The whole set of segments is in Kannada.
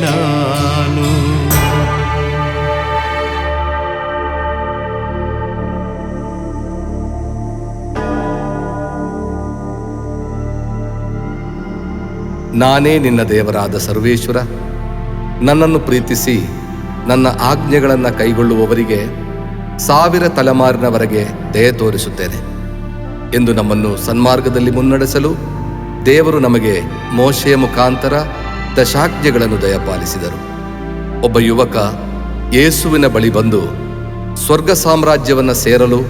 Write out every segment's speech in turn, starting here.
ನಾನು. ನಾನೇ ನಿನ್ನ ದೇವರಾದ ಸರ್ವೇಶ್ವರ, ನನ್ನನ್ನು ಪ್ರೀತಿಸಿ ನನ್ನ ಆಜ್ಞೆಗಳನ್ನು ಕೈಗೊಳ್ಳುವವರಿಗೆ 1000 ತಲೆಮಾರಿನವರೆಗೆ ದಯೆ ತೋರಿಸುತ್ತೇನೆ ಎಂದು ನಮ್ಮನ್ನು ಸನ್ಮಾರ್ಗದಲ್ಲಿ ಮುನ್ನಡೆಸಲು ದೇವರು ನಮಗೆ ಮೋಶೆಯ ಮುಖಾಂತರ ದಶಾಜ್ಞೆಗಳನ್ನು ದಯಪಾಲಿಸಿದರು. ಒಬ್ಬ ಯುವಕ ಯೇಸುವಿನ ಬಳಿ ಬಂದು, ಸ್ವರ್ಗ ಸಾಮ್ರಾಜ್ಯವನ್ನು ಸೇರಲು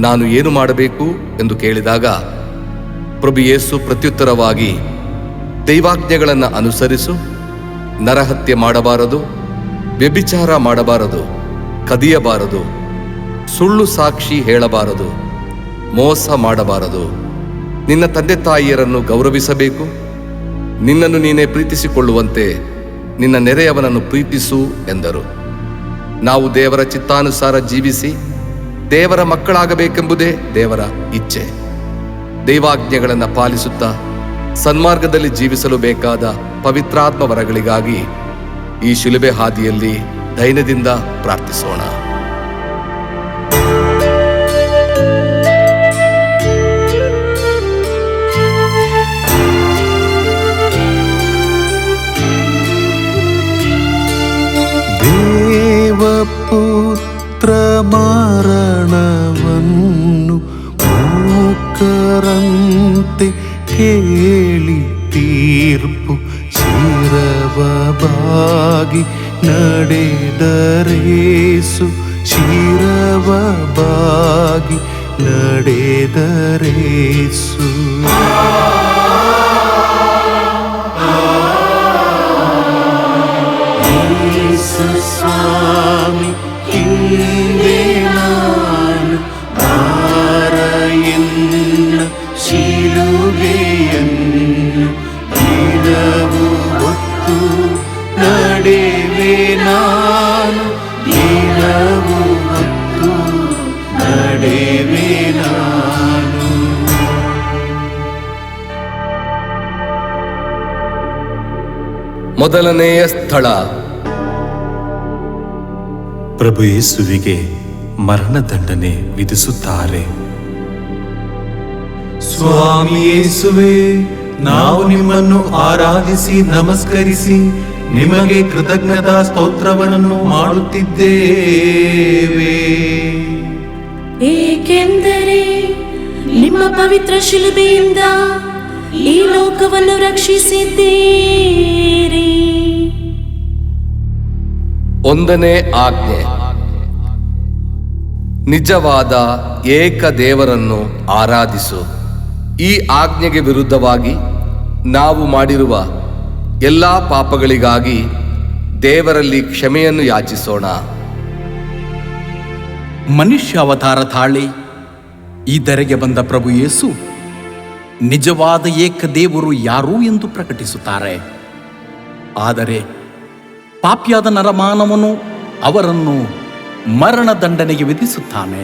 ನಾನು ಏನು ಮಾಡಬೇಕು ಎಂದು ಕೇಳಿದಾಗ, ಪ್ರಭು ಯೇಸು ಪ್ರತ್ಯುತ್ತರವಾಗಿ, ದೈವಾಜ್ಞೆಗಳನ್ನು ಅನುಸರಿಸು, ನರಹತ್ಯೆ ಮಾಡಬಾರದು, ವ್ಯಭಿಚಾರ ಮಾಡಬಾರದು, ಕದಿಯಬಾರದು, ಸುಳ್ಳು ಸಾಕ್ಷಿ ಹೇಳಬಾರದು, ಮೋಸ ಮಾಡಬಾರದು, ನಿನ್ನ ತಂದೆ ತಾಯಿಯರನ್ನು ಗೌರವಿಸಬೇಕು, ನಿನ್ನನ್ನು ನೀನೇ ಪ್ರೀತಿಸಿಕೊಳ್ಳುವಂತೆ ನಿನ್ನ ನೆರೆಯವನನ್ನು ಪ್ರೀತಿಸು ಎಂದರು. ನಾವು ದೇವರ ಚಿತ್ತಾನುಸಾರ ಜೀವಿಸಿ ದೇವರ ಮಕ್ಕಳಾಗಬೇಕೆಂಬುದೇ ದೇವರ ಇಚ್ಛೆ. ದೈವಾಜ್ಞೆಗಳನ್ನು ಪಾಲಿಸುತ್ತಾ ಸನ್ಮಾರ್ಗದಲ್ಲಿ ಜೀವಿಸಲು ಬೇಕಾದ ಪವಿತ್ರಾತ್ಮ ವರಗಳಿಗಾಗಿ ಈ ಶಿಲುಬೆ ಹಾದಿಯಲ್ಲಿ ಧೈರ್ಯದಿಂದ ಪ್ರಾರ್ಥಿಸೋಣ. ದೇವಪುತ್ರ ಮರಣವನ್ನು ಮೂಕರಂತೆ ಕೇಳಿ ತೀರ್ಪು ಶಿರವಬಾಗಿ ನಡೆದರೇಸು, ಶಿರವಬಾಗಿ ನಡೆದರೇಸು. ಯೇಸು ಸ್ವಾಮಿ ಹಿಂದೆ ನಾನು ಬಾರಎನ್ನ ಶಿಲುಬೆಯನ್ನು ದಿನವೂ ಹೊತ್ತು ನಡೆವೆ ನಾನು, ದಿನವೂ ಹೊತ್ತು ನಡೆವೆ ನಾನು. ಮೊದಲನೆಯ ಸ್ಥಳ, ಪ್ರಭು ಯೇಸುವಿಗೆ ಮರಣದಂಡನೆ ವಿಧಿಸುತ್ತಾರೆ. ಸ್ವಾಮಿ ಯೇಸುವೇ, ನಾವು ನಿಮ್ಮನ್ನು ಆರಾಧಿಸಿ ನಮಸ್ಕರಿಸಿ ನಿಮಗೆ ಕೃತಜ್ಞತಾ ಸ್ತೋತ್ರವನ್ನು ಮಾಡುತ್ತಿದ್ದೇವೆ. ಏಕೆಂದರೆ ನಿಮ್ಮ ಪವಿತ್ರ ಶಿಲುಬೆಯಿಂದ ಈ ಲೋಕವನ್ನು ರಕ್ಷಿಸಿದ್ದೀರಿ. ಒಂದನೇ ಆಜ್ಞೆ, ನಿಜವಾದ ಏಕ ದೇವರನ್ನು ಆರಾಧಿಸು. ಈ ಆಜ್ಞೆಗೆ ವಿರುದ್ಧವಾಗಿ ನಾವು ಮಾಡಿರುವ ಎಲ್ಲ ಪಾಪಗಳಿಗಾಗಿ ದೇವರಲ್ಲಿ ಕ್ಷಮೆಯನ್ನು ಯಾಚಿಸೋಣ. ಮನುಷ್ಯ ಅವತಾರ ತಾಳಿ ಈ ಧರೆಗೆ ಬಂದ ಪ್ರಭು ಯೇಸು ನಿಜವಾದ ಏಕ ದೇವರು ಯಾರು ಎಂದು ಪ್ರಕಟಿಸುತ್ತಾರೆ. ಆದರೆ ಪಾಪಿಯಾದ ನರಮಾನವನು ಅವರನ್ನು ಮರಣದಂಡನೆಗೆ ವಿಧಿಸುತ್ತಾನೆ.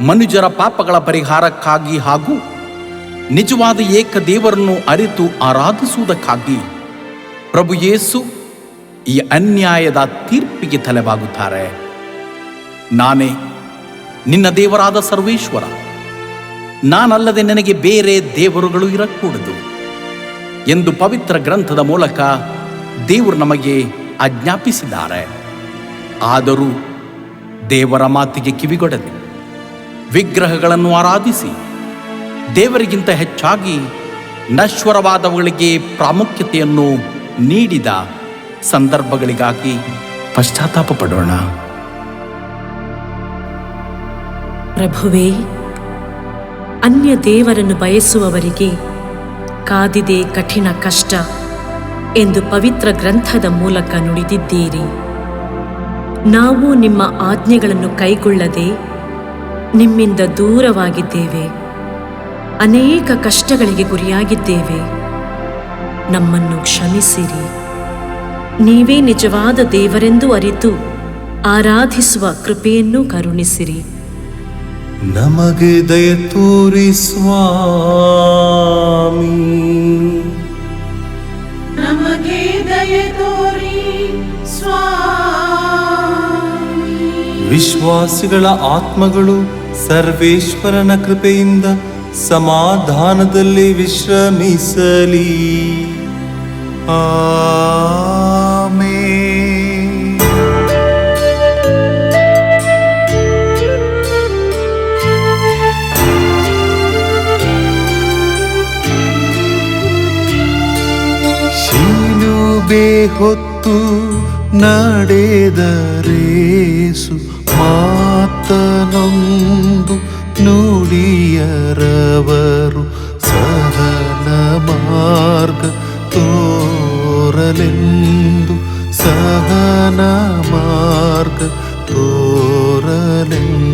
ಮನುಜರ ಪಾಪಗಳ ಪರಿಹಾರಕ್ಕಾಗಿ ಹಾಗೂ ನಿಜವಾದ ಏಕ ದೇವರನ್ನು ಅರಿತು ಆರಾಧಿಸುವುದಕ್ಕಾಗಿ ಪ್ರಭು ಯೇಸು ಈ ಅನ್ಯಾಯದ ತೀರ್ಪಿಗೆ ತಲೆಬಾಗುತ್ತಾರೆ. ನಾನೇ ನಿನ್ನ ದೇವರಾದ ಸರ್ವೇಶ್ವರ, ನಾನಲ್ಲದೆ ನನಗೆ ಬೇರೆ ದೇವರುಗಳು ಇರಕೂಡದು ಎಂದು ಪವಿತ್ರ ಗ್ರಂಥದ ಮೂಲಕ ದೇವರು ನಮಗೆ ಆಜ್ಞಾಪಿಸಿದ್ದಾರೆ. ಆದರೂ ದೇವರ ಮಾತಿಗೆ ಕಿವಿಗೊಡದೆ ವಿಗ್ರಹಗಳನ್ನು ಆರಾಧಿಸಿ ದೇವರಿಗಿಂತ ಹೆಚ್ಚಾಗಿ ನಶ್ವರವಾದವುಗಳಿಗೆ ಪ್ರಾಮುಖ್ಯತೆಯನ್ನು ನೀಡಿದ ಸಂದರ್ಭಗಳಿಗಾಗಿ ಪಶ್ಚಾತ್ತಾಪ ಪಡೋಣ. ಪ್ರಭುವೇ, ಅನ್ಯ ದೇವರನ್ನು ಬಯಸುವವರಿಗೆ ಕಾದಿದೆ ಕಠಿಣ ಕಷ್ಟ ಎಂದು ಪವಿತ್ರ ಗ್ರಂಥದ ಮೂಲಕ ನುಡಿದಿದ್ದೀರಿ. ನಾವು ನಿಮ್ಮ ಆಜ್ಞೆಗಳನ್ನು ಕೈಗೊಳ್ಳದೆ ನಿಮ್ಮಿಂದ ದೂರವಾಗಿದ್ದೇವೆ. ಅನೇಕ ಕಷ್ಟಗಳಿಗೆ ಗುರಿಯಾಗಿದ್ದೇವೆ. ನಮ್ಮನ್ನು ಕ್ಷಮಿಸಿರಿ. ನೀವೇ ನಿಜವಾದ ದೇವರೆಂದು ಅರಿತು ಆರಾಧಿಸುವ ಕೃಪೆಯನ್ನು ಕರುಣಿಸಿರಿ. ನಮಗೆ ದಯ ತೋರಿ ಸ್ವಾಮಿ, ನಮಗೆ ದಯ ವಿಶ್ವಾಸಿಗಳ ಆತ್ಮಗಳು ಸರ್ವೇಶ್ವರನ ಕೃಪೆಯಿಂದ ಸಮಾಧಾನದಲ್ಲಿ ವಿಶ್ರಮಿಸಲಿ. ಆಮೆನ್. ಶಿಲುಬೆ ಹೊತ್ತು ನಡೆದರೇಸು ಮಾತನೊಂದು ನುಡಿಯರವರು ಸಹನ ಮಾರ್ಗ ತೋರಲೆಂದು, ಸಹನ ಮಾರ್ಗ ತೋರಲೆಂದು.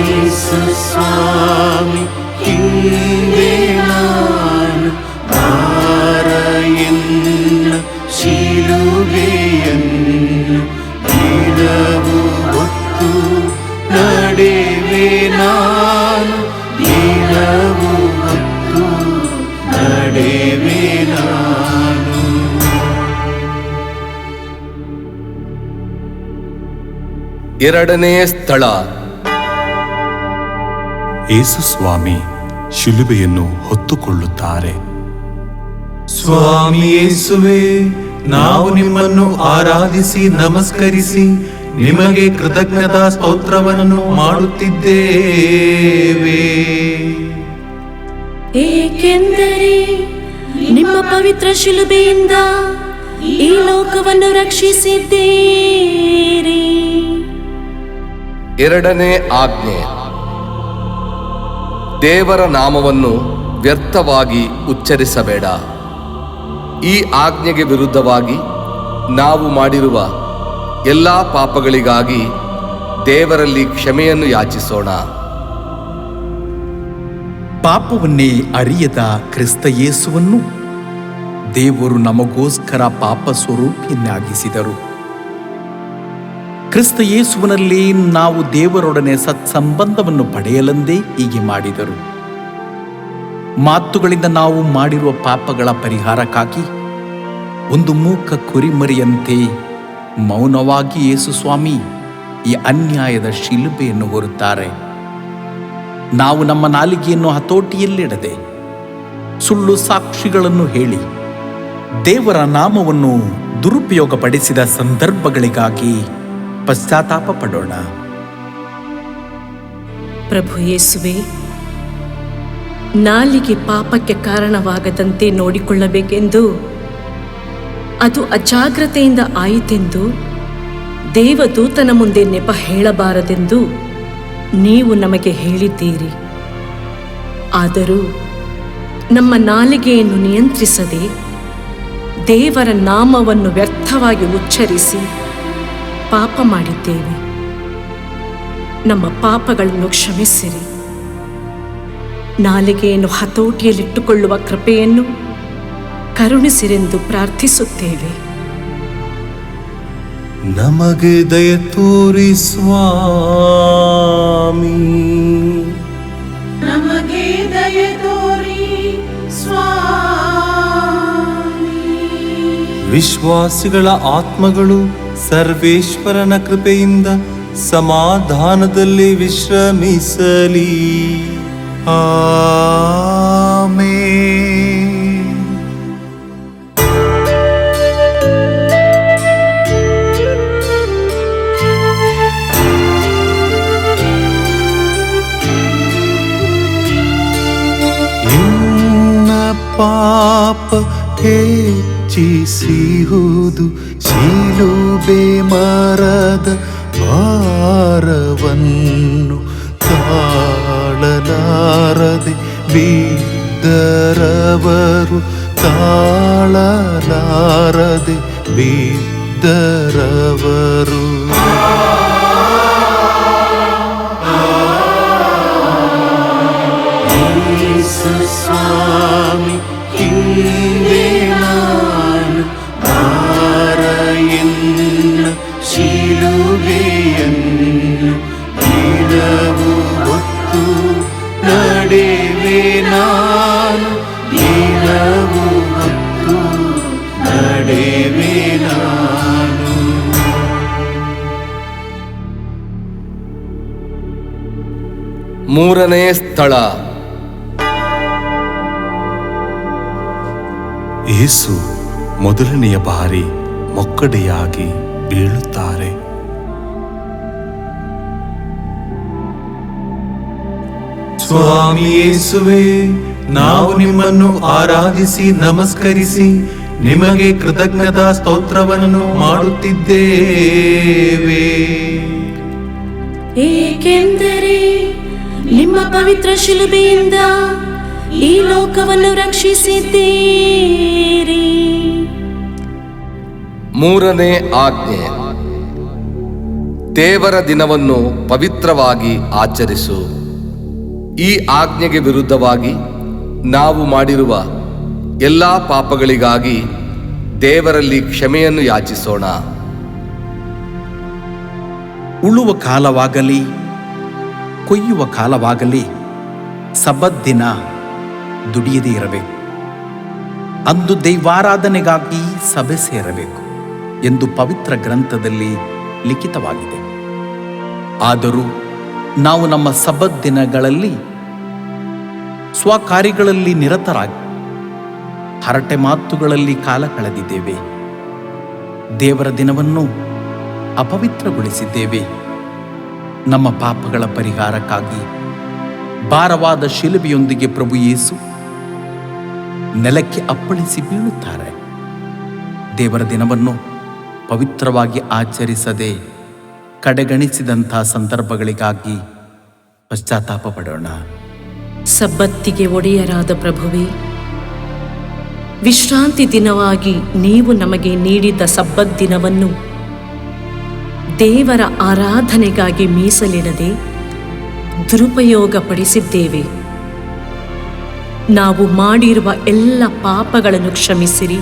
ಯೇಸು ಸ್ವಾಮಿ ಹಿಂದೆ ನಾನು ಬಾರಎನ್ನ ಶಿಲುಬೆಯನ್ನು ದಿನವೂ ಹೊತ್ತು ನಡೆವೆ ನಾನು, ದಿನವೂ ಹೊತ್ತು ನಡೆವೆ ನಾನು. ಎರಡನೇ ಸ್ಥಳ. ಯೇಸು ಸ್ವಾಮಿ ಶಿಲುಬೆಯನ್ನು ಹೊತ್ತುಕೊಳ್ಳುತ್ತಾರೆ. ಸ್ವಾಮಿ ಯೇಸುವೇ, ನಾವು ನಿಮ್ಮನ್ನು ಆರಾಧಿಸಿ ನಮಸ್ಕರಿಸಿ ನಿಮಗೆ ಕೃತಜ್ಞತಾ ಸ್ತೋತ್ರವನ್ನು ಮಾಡುತ್ತಿದ್ದೇವೆ. ಏಕೆಂದರೆ ನಿಮ್ಮ ಪವಿತ್ರ ಶಿಲುಬೆಯಿಂದ ಈ ಲೋಕವನ್ನು ರಕ್ಷಿಸಿದ್ದೀರಿ. ಎರಡನೇ ಆಜ್ಞೆ. ದೇವರ ನಾಮವನ್ನು ವ್ಯರ್ಥವಾಗಿ ಉಚ್ಚರಿಸಬೇಡ. ಈ ಆಜ್ಞೆಗೆ ವಿರುದ್ಧವಾಗಿ ನಾವು ಮಾಡಿರುವ ಎಲ್ಲ ಪಾಪಗಳಿಗಾಗಿ ದೇವರಲ್ಲಿ ಕ್ಷಮೆಯನ್ನು ಯಾಚಿಸೋಣ. ಪಾಪವನ್ನೇ ಅರಿಯದ ಕ್ರಿಸ್ತ ಯೇಸುವನ್ನು ದೇವರು ನಮಗೋಸ್ಕರ ಪಾಪ ಸ್ವರೂಪಿಯನ್ನಾಗಿಸಿದರು. ಕ್ರಿಸ್ತ ಯೇಸುವಿನಲ್ಲಿ ನಾವು ದೇವರೊಡನೆ ಸತ್ಸಂಬಂಧವನ್ನು ಪಡೆಯಲೆಂದೇ ಹೀಗೆ ಮಾಡಿದರು. ಮಾತುಗಳಿಂದ ನಾವು ಮಾಡಿರುವ ಪಾಪಗಳ ಪರಿಹಾರಕ್ಕಾಗಿ ಒಂದು ಮೂಕ ಕುರಿಮರಿಯಂತೆ ಮೌನವಾಗಿ ಯೇಸು ಸ್ವಾಮಿ ಈ ಅನ್ಯಾಯದ ಶಿಲುಬೆಯನ್ನು ಹೊರುತ್ತಾರೆ. ನಾವು ನಮ್ಮ ನಾಲಿಗೆಯನ್ನು ಹತೋಟಿಯಲ್ಲಿಡದೆ ಸುಳ್ಳು ಸಾಕ್ಷಿಗಳನ್ನು ಹೇಳಿ ದೇವರ ನಾಮವನ್ನು ದುರುಪಯೋಗಪಡಿಸಿದ ಸಂದರ್ಭಗಳಿಗಾಗಿ ಪಶ್ಚಾತ್ತಾಪ ಪಡೋಣ. ಪ್ರಭು ಯೇಸುವೆ, ನಾಲಿಗೆ ಪಾಪಕ್ಕೆ ಕಾರಣವಾಗದಂತೆ ನೋಡಿಕೊಳ್ಳಬೇಕೆಂದು, ಅದು ಅಜಾಗ್ರತೆಯಿಂದ ಆಯಿತೆಂದು ದೇವದೂತನ ಮುಂದೆ ನೆಪ ಹೇಳಬಾರದೆಂದು ನೀವು ನಮಗೆ ಹೇಳಿದ್ದೀರಿ. ಆದರೂ ನಮ್ಮ ನಾಲಿಗೆಯನ್ನು ನಿಯಂತ್ರಿಸದೆ ದೇವರ ನಾಮವನ್ನು ವ್ಯರ್ಥವಾಗಿ ಉಚ್ಚರಿಸಿ ಪಾಪ ಮಾಡಿದ್ದೇವೆ. ನಮ್ಮ ಪಾಪಗಳನ್ನು ಕ್ಷಮಿಸಿರಿ. ನಾಲಿಗೆಯನ್ನು ಹತೋಟಿಯಲ್ಲಿಟ್ಟುಕೊಳ್ಳುವ ಕೃಪೆಯನ್ನು ಕರುಣಿಸಿರೆಂದು ಪ್ರಾರ್ಥಿಸುತ್ತೇವೆ. ನಮಗೆ ದಯ ತೋರಿ ಸ್ವಾಮಿ. ನಮಗೆ ದಯ ತೋರಿ ಸ್ವಾಮಿ. ವಿಶ್ವಾಸಿಗಳ ಆತ್ಮಗಳು ಸರ್ವೇಶ್ವರನ ಕೃಪೆಯಿಂದ ಸಮಾಧಾನದಲ್ಲಿ ವಿಶ್ರಮಿಸಲಿ. ಆಮೆನ್. ಇನ್ನ ಪಾಪ ಹೆಚ್ಚಿಸಿಹುದು ಶಿಲುಬೆ ಮರದ ಭಾರವನ್ನು ತಾಳಲಾರದೆ ಬಿದ್ದರವರು, ತಾಳಲಾರದೆ ಬಿದ್ದರವರು. ಯೇಸು ಸ್ವಾಮಿ ಹಿಂದೆ ನಾನು ಬಾರಎನ್ನ ಶಿಲುಬೆಯನ್ನು ದಿನವೂ ಹೊತ್ತು ನಡೆ ನಡೆವೆ ನಾನು, ದಿನವು ಹೊತ್ತು ನಡೆವೆ ನಾನು. ಮೂರನೇ ಸ್ಥಳ. ಯೇಸು ಮೊದಲನೆಯ ಬಾರಿ ಮೊಕ್ಕಡೆಯಾಗಿ ಬೀಳುತ್ತಾರೆ. ಸ್ವಾಮಿ ಯೇಸುವೆ, ನಾವು ನಿಮ್ಮನ್ನು ಆರಾಧಿಸಿ ನಮಸ್ಕರಿಸಿ ನಿಮಗೆ ಕೃತಜ್ಞತಾ ಸ್ತೋತ್ರವನ್ನು ಮಾಡುತ್ತಿದ್ದೇವೆ. ಏಕೆಂದರೆ ನಿಮ್ಮ ಪವಿತ್ರ ಶಿಲುಬೆಯಿಂದ ಈ ಲೋಕವನ್ನು ರಕ್ಷಿಸಿದ್ದೀರಿ. ಮೂರನೇ ಆಜ್ಞೆ. ದೇವರ ದಿನವನ್ನು ಪವಿತ್ರವಾಗಿ ಆಚರಿಸು. ಈ ಆಜ್ಞೆಗೆ ವಿರುದ್ಧವಾಗಿ ನಾವು ಮಾಡಿರುವ ಎಲ್ಲ ಪಾಪಗಳಿಗಾಗಿ ದೇವರಲ್ಲಿ ಕ್ಷಮೆಯನ್ನು ಯಾಚಿಸೋಣ. ಉಳುವ ಕಾಲವಾಗಲಿ ಕೊಯ್ಯುವ ಕಾಲವಾಗಲಿ ಸಬ್ಬತ್ ದಿನ ದುಡಿಯದೇ ಇರಬೇಕು. ಅಂದು ದೈವಾರಾಧನೆಗಾಗಿ ಸಭೆ ಸೇರಬೇಕು ಎಂದು ಪವಿತ್ರ ಗ್ರಂಥದಲ್ಲಿ ಲಿಖಿತವಾಗಿದೆ. ಆದರೂ ನಾವು ನಮ್ಮ ಸಬ್ಬತ್ ದಿನಗಳಲ್ಲಿ ಸ್ವಕಾರ್ಯಗಳಲ್ಲಿ ನಿರತರಾಗಿ ಹರಟೆ ಮಾತುಗಳಲ್ಲಿ ಕಾಲ ಕಳೆದಿದ್ದೇವೆ. ದೇವರ ದಿನವನ್ನು ಅಪವಿತ್ರಗೊಳಿಸಿದ್ದೇವೆ. ನಮ್ಮ ಪಾಪಗಳ ಪರಿಹಾರಕ್ಕಾಗಿ ಭಾರವಾದ ಶಿಲುಬೆಯೊಂದಿಗೆ ಪ್ರಭು ಯೇಸು ನೆಲಕ್ಕೆ ಅಪ್ಪಳಿಸಿ ಬೀಳುತ್ತಾರೆ. ದೇವರ ದಿನವನ್ನು ಪವಿತ್ರವಾಗಿ ಆಚರಿಸದೆ ಕಡೆಗಣಿಸಿದಂಥ ಸಂದರ್ಭಗಳಿಗಾಗಿ ಪಶ್ಚಾತ್ತಾಪ ಪಡೋಣ. ಸಬ್ಬತ್ತಿಗೆ ಒಡೆಯರಾದ ಪ್ರಭುವೇ, ವಿಶ್ರಾಂತಿ ದಿನವಾಗಿ ನೀವು ನಮಗೆ ನೀಡಿದ ಸಬ್ಬತ್ ದಿನವನ್ನು ದೇವರ ಆರಾಧನೆಗಾಗಿ ಮೀಸಲಿಡದೆ ದುರುಪಯೋಗಪಡಿಸಿದ್ದೇವೆ. ನಾವು ಮಾಡಿರುವ ಎಲ್ಲ ಪಾಪಗಳನ್ನು ಕ್ಷಮಿಸಿರಿ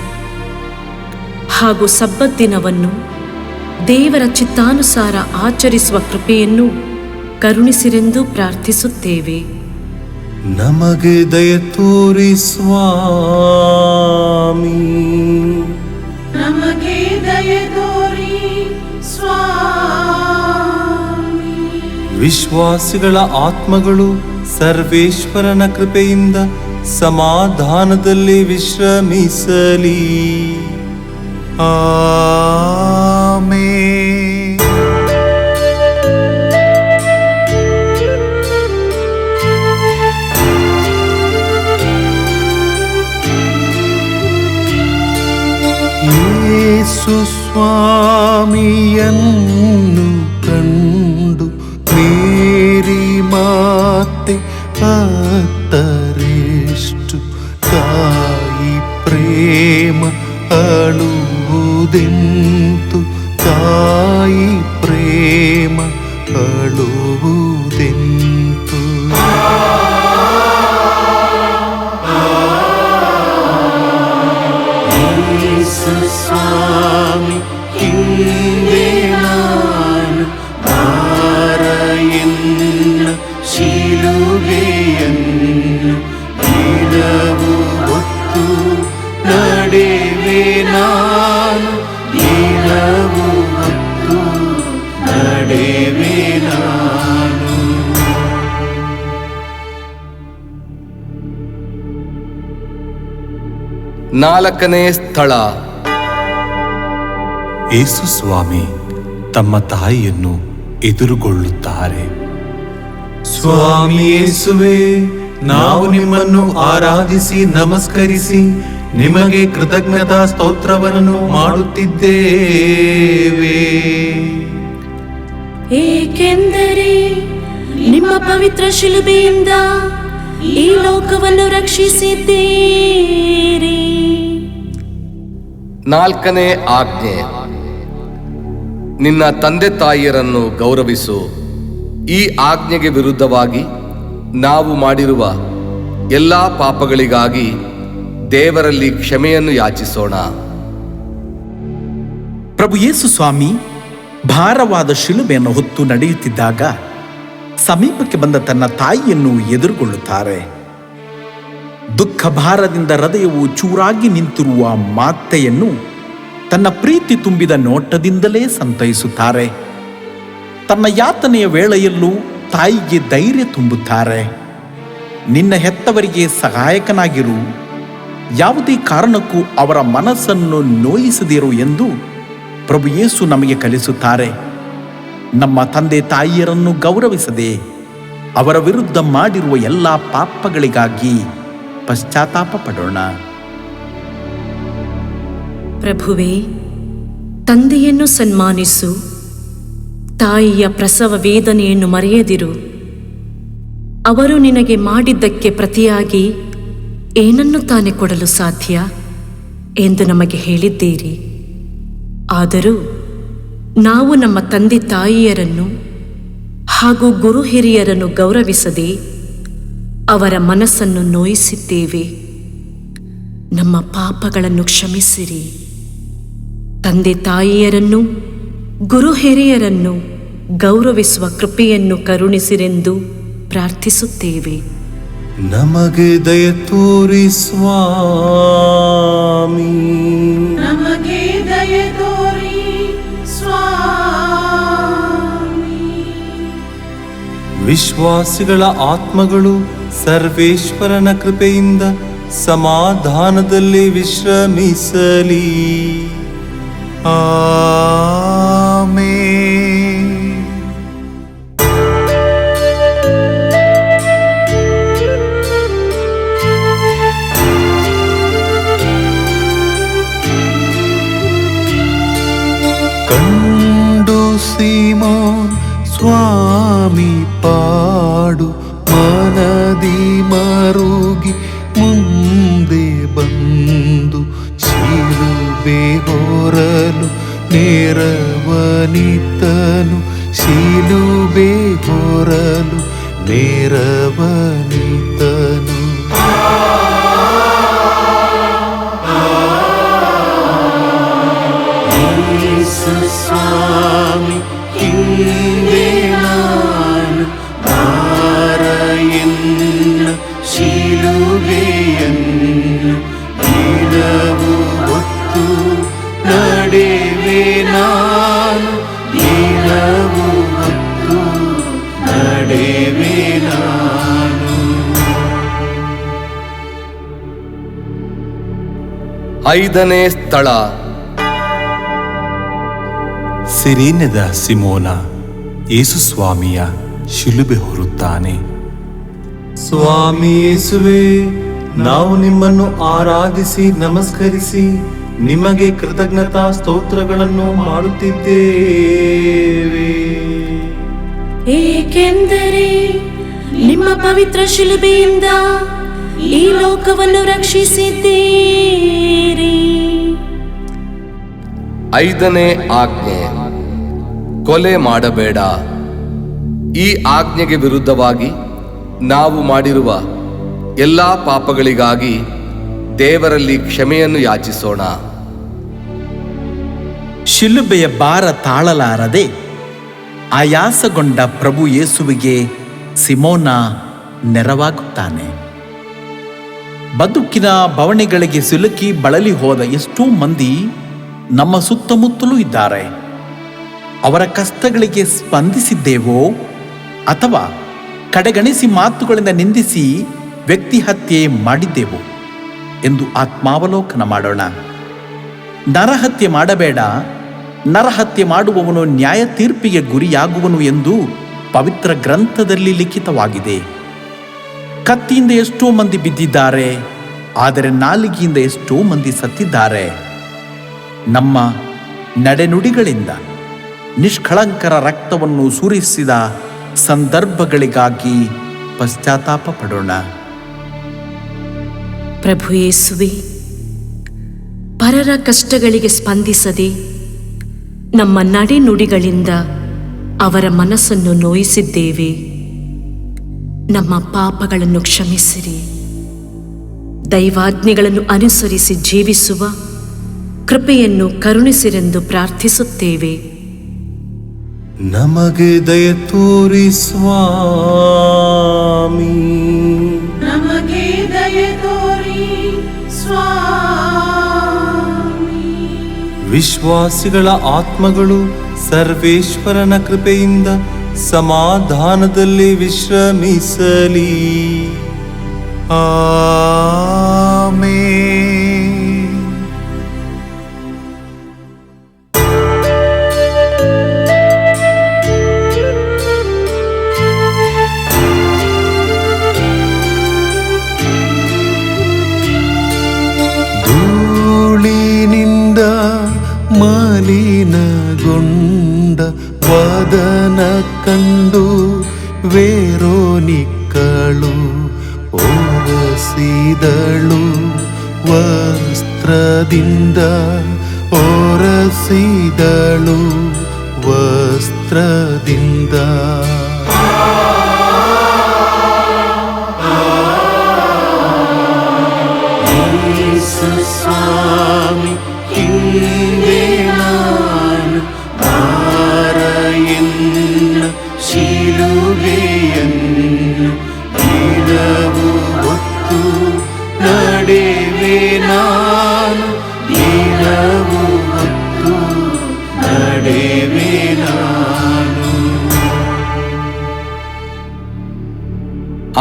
ಹಾಗೂ ಸಬ್ಬತ್ ದಿನವನ್ನು ದೇವರ ಚಿತ್ತಾನುಸಾರ ಆಚರಿಸುವ ಕೃಪೆಯನ್ನು ಕರುಣಿಸಿರೆಂದು ಪ್ರಾರ್ಥಿಸುತ್ತೇವೆ. ನಮಗೆ ದಯ ತೋರಿ ಸ್ವಾಮಿ, ನಮಗೆ ದಯ ತೋರಿ ಸ್ವಾಮಿ. ವಿಶ್ವಾಸಿಗಳ ಆತ್ಮಗಳು ಸರ್ವೇಶ್ವರನ ಕೃಪೆಯಿಂದ ಸಮಾಧಾನದಲ್ಲಿ ವಿಶ್ರಮಿಸಲಿ. ಆಮೆನ್. ಯೇಸು ಸ್ವಾಮಿಯನ್ನು ಕಂಡು ಮೇರಿ ಮಾತೆ ಅತ್ತರೆಷ್ಟು ತಾಯಿ ಪ್ರೇಮ ಅಳುವುದೆಂತು, ತಾಯಿ ಪ್ರೇಮ ಅಳುವುದೆಂತು. ಯೇಸು ಸ್ವಾಮಿ, ಹಿಂದೆ ನಾನು ಬಾರಯನ್ನ ಶಿಲುಬೆಯನ್ನು ದಿನವು ಹೊತ್ತು ನಡೆವೆ ನಾನು, ದಿನವು ಹೊತ್ತು ನಡೆವೆ ನಾನು. ನಾಲ್ಕನೇ ಸ್ಥಳ. ಯೇಸು ಸ್ವಾಮಿ ತಮ್ಮ ತಾಯಿಯನ್ನು ಎದುರುಗೊಳ್ಳುತ್ತಾರೆ. ಸ್ವಾಮಿ ಯೇಸುವೆ, ನಾವು ನಿಮ್ಮನ್ನು ಆರಾಧಿಸಿ ನಮಸ್ಕರಿಸಿ ನಿಮಗೆ ಕೃತಜ್ಞತಾ ಸ್ತೋತ್ರವನ್ನು ಮಾಡುತ್ತಿದ್ದೇವೆ. ಏಕೆಂದರೆ ನಿಮ್ಮ ಪವಿತ್ರ ಶಿಲುಬೆಯಿಂದ ಈ ಲೋಕವನ್ನು ರಕ್ಷಿಸಿದ್ದೀರಿ. ನಾಲ್ಕನೇ ಆಜ್ಞೆ. ನಿನ್ನ ತಂದೆ ತಾಯಿಯರನ್ನು ಗೌರವಿಸು. ಈ ಆಜ್ಞೆಗೆ ವಿರುದ್ಧವಾಗಿ ನಾವು ಮಾಡಿರುವ ಎಲ್ಲ ಪಾಪಗಳಿಗಾಗಿ ದೇವರಲ್ಲಿ ಕ್ಷಮೆಯನ್ನು ಯಾಚಿಸೋಣ. ಪ್ರಭು ಯೇಸು ಸ್ವಾಮಿ ಭಾರವಾದ ಶಿಲುಬೆಯನ್ನು ಹೊತ್ತು ನಡೆಯುತ್ತಿದ್ದಾಗ ಸಮೀಪಕ್ಕೆ ಬಂದ ತನ್ನ ತಾಯಿಯನ್ನು ಎದುರುಗೊಳ್ಳುತ್ತಾರೆ. ದುಃಖ ಭಾರದಿಂದ ಹೃದಯವು ಚೂರಾಗಿ ನಿಂತಿರುವ ಮಾತೆಯನ್ನು ತನ್ನ ಪ್ರೀತಿ ತುಂಬಿದ ನೋಟದಿಂದಲೇ ಸಂತೈಸುತ್ತಾರೆ. ತನ್ನ ಯಾತನೆಯ ವೇಳೆಯಲ್ಲೂ ತಾಯಿಗೆ ಧೈರ್ಯ ತುಂಬುತ್ತಾರೆ. ನಿನ್ನ ಹೆತ್ತವರಿಗೆ ಸಹಾಯಕನಾಗಿರು, ಯಾವುದೇ ಕಾರಣಕ್ಕೂ ಅವರ ಮನಸ್ಸನ್ನು ನೋಯಿಸದಿರು ಎಂದು ಪ್ರಭು ಯೇಸು ನಮಗೆ ಕಲಿಸುತ್ತಾರೆ. ನಮ್ಮ ತಂದೆ ತಾಯಿಯರನ್ನು ಗೌರವಿಸದೆ ಅವರ ವಿರುದ್ಧ ಮಾಡಿರುವ ಎಲ್ಲ ಪಾಪಗಳಿಗಾಗಿ ಪಶ್ಚಾತ್ತಾಪ ಪಡೋಣ. ಪ್ರಭುವೇ, ತಂದೆಯನ್ನು ಸನ್ಮಾನಿಸು, ತಾಯಿಯ ಪ್ರಸವ ವೇದನೆಯನ್ನು ಮರೆಯದಿರು. ಅವರು ನಿನಗೆ ಮಾಡಿದ್ದಕ್ಕೆ ಪ್ರತಿಯಾಗಿ ಏನನ್ನು ತಾನೇ ಕೊಡಲು ಸಾಧ್ಯ ಎಂದು ನಮಗೆ ಹೇಳಿದ್ದೀರಿ. ಆದರೂ ನಾವು ನಮ್ಮ ತಂದೆ ತಾಯಿಯರನ್ನು ಹಾಗೂ ಗುರು ಹಿರಿಯರನ್ನು ಗೌರವಿಸದೆ ಅವರ ಮನಸ್ಸನ್ನು ನೋಯಿಸಿದ್ದೇವೆ. ನಮ್ಮ ಪಾಪಗಳನ್ನು ಕ್ಷಮಿಸಿರಿ. ತಂದೆ ತಾಯಿಯರನ್ನು ಗುರು ಹಿರಿಯರನ್ನು ಗೌರವಿಸುವ ಕೃಪೆಯನ್ನು ಕರುಣಿಸಿರೆಂದು ಪ್ರಾರ್ಥಿಸುತ್ತೇವೆ. ನಮಗೆ ದಯ ತೋರಿ ಸ್ವಾಮಿ. ನಮಗೆ ದಯ ತೋರಿ ಸ್ವಾಮಿ. ವಿಶ್ವಾಸಿಗಳ ಆತ್ಮಗಳು ಸರ್ವೇಶ್ವರನ ಕೃಪೆಯಿಂದ ಸಮಾಧಾನದಲ್ಲಿ ವಿಶ್ರಮಿಸಲಿ. ಆಮೆನ್. ಕಂಡು ಸೀಮೋನ್ ಸ್ವಾಮಿ ಪಾಡು ಮನದಿ ಮರುಗಿ ಮುಂದೆ ಬಂದು ಶಿಲುಬೆ ಹೊರಲು ನೇರವನಿತನು. ಶಿಲುಬೆ ಹೊರಲು ನೇರವನಿತನು. ಸ್ವಾಮಿ ಹಿಂದೆ ನಾನು ಬಾರಯನ್ನ ಶಿಲುಬೆಯನ್ನು ದಿನವು ಹೊತ್ತು ನಡೆವೆ ನಾನು. ದಿನವು ಹೊತ್ತು ನಡೆವೆ ನಾನು. 5ನೇ ಸ್ಥಳ. ಸಿರೇನದ ಸಿಮೋನ ಯೇಸು ಸ್ವಾಮಿಯ ಶಿಲುಬೆ ಹೊರುತ್ತಾನೆ. ಸ್ವಾಮಿ ಯೇಸುವೆ, ನಾವು ನಿಮ್ಮನ್ನು ಆರಾಧಿಸಿ ನಮಸ್ಕರಿಸಿ ನಿಮಗೆ ಕೃತಜ್ಞತಾ ಸ್ತೋತ್ರಗಳನ್ನು ಮಾಡುತ್ತಿದ್ದೇವೆ. ಏಕೆಂದರೆ ನಿಮ್ಮ ಪವಿತ್ರ ಶಿಲುಬೆಯಿಂದ ಈ ಲೋಕವನ್ನು ರಕ್ಷಿಸಿದ್ದೀರಿ. 5ನೇ ಆಜ್ಞೆ, ಕೊಲೆ ಮಾಡಬೇಡ. ಈ ಆಜ್ಞೆಗೆ ವಿರುದ್ಧವಾಗಿ ನಾವು ಮಾಡಿರುವ ಎಲ್ಲ ಪಾಪಗಳಿಗಾಗಿ ದೇವರಲ್ಲಿ ಕ್ಷಮೆಯನ್ನು ಯಾಚಿಸೋಣ. ಶಿಲುಬೆಯ ಭಾರ ತಾಳಲಾರದೆ ಆಯಾಸಗೊಂಡ ಪ್ರಭು ಯೇಸುವಿಗೆ ಸಿಮೋನ ನೆರವಾಗುತ್ತಾನೆ. ಬದುಕಿನ ಬವಣೆಗಳಿಗೆ ಸಿಲುಕಿ ಬಳಲಿ ಹೋದ ಎಷ್ಟೋ ಮಂದಿ ನಮ್ಮ ಸುತ್ತಮುತ್ತಲೂ ಇದ್ದಾರೆ. ಅವರ ಕಷ್ಟಗಳಿಗೆ ಸ್ಪಂದಿಸಿದ್ದೇವೋ ಅಥವಾ ಕಡೆಗಣಿಸಿ ಮಾತುಗಳಿಂದ ನಿಂದಿಸಿ ವ್ಯಕ್ತಿ ಹತ್ಯೆ ಮಾಡಿದ್ದೆವೋ ಎಂದು ಆತ್ಮಾವಲೋಕನ ಮಾಡೋಣ. ನರಹತ್ಯೆ ಮಾಡಬೇಡ, ನರಹತ್ಯೆ ಮಾಡುವವನು ನ್ಯಾಯ ತೀರ್ಪಿಗೆ ಗುರಿಯಾಗುವನು ಎಂದು ಪವಿತ್ರ ಗ್ರಂಥದಲ್ಲಿ ಲಿಖಿತವಾಗಿದೆ. ಕತ್ತಿಯಿಂದ ಎಷ್ಟೋ ಮಂದಿ ಬಿದ್ದಿದ್ದಾರೆ, ಆದರೆ ನಾಲಿಗೆಯಿಂದ ಎಷ್ಟೋ ಮಂದಿ ಸತ್ತಿದ್ದಾರೆ. ನಮ್ಮ ನಡೆನುಡಿಗಳಿಂದ ನಿಷ್ಕಳಂಕರ ರಕ್ತವನ್ನು ಸುರಿಸಿದ ಸಂದರ್ಭಗಳಿಗಾಗಿ ಪಶ್ಚಾತ್ತಾಪ ಪಡೋಣ. ಪ್ರಭು ಯೇಸುವೆ, ಪರರ ಕಷ್ಟಗಳಿಗೆ ಸ್ಪಂದಿಸದೆ ನಮ್ಮ ನಡೆನುಡಿಗಳಿಂದ ಅವರ ಮನಸ್ಸನ್ನು ನೋಯಿಸಿದ್ದೇವೆ. ನಮ್ಮ ಪಾಪಗಳನ್ನು ಕ್ಷಮಿಸಿರಿ. ದೈವಾಜ್ಞೆಗಳನ್ನು ಅನುಸರಿಸಿ ಜೀವಿಸುವ ಕೃಪೆಯನ್ನು ಕರುಣಿಸಿರೆಂದು ಪ್ರಾರ್ಥಿಸುತ್ತೇವೆ. ನಮಗೆ ದಯ ತೋರಿ ಸ್ವಾಮಿ. ನಮಗೆ ದಯ ತೋರಿ ಸ್ವಾಮಿ. ವಿಶ್ವಾಸಿಗಳ ಆತ್ಮಗಳು ಸರ್ವೇಶ್ವರನ ಕೃಪೆಯಿಂದ ಸಮಾಧಾನದಲ್ಲಿ ವಿಶ್ರಮಿಸಲಿ. ಆಮೆನ್. ಧೂಳಿನಿಂದ ಮಲಿನಗೊಂಡ ವದನ ಕಂಡು ವೇರೋನಿಕ್ಕಳು ಒರಸಿದಳು ವಸ್ತ್ರದಿಂದ, ಒರಸಿದಳು ವಸ್ತ್ರದಿಂದ. ಯೇಸು ಸ್ವಾಮಿ, ಹಿಂದೆ ನಾನು ಮಾರೆಯನ್ನ ಶಿಲುಬೆಯನ್ನು ದಿನವೂ ಹೊತ್ತು ನಡೆವೆ ನಾನು, ದಿನವೂ ಹೊತ್ತು ನಡೆವೆ ನಾನು.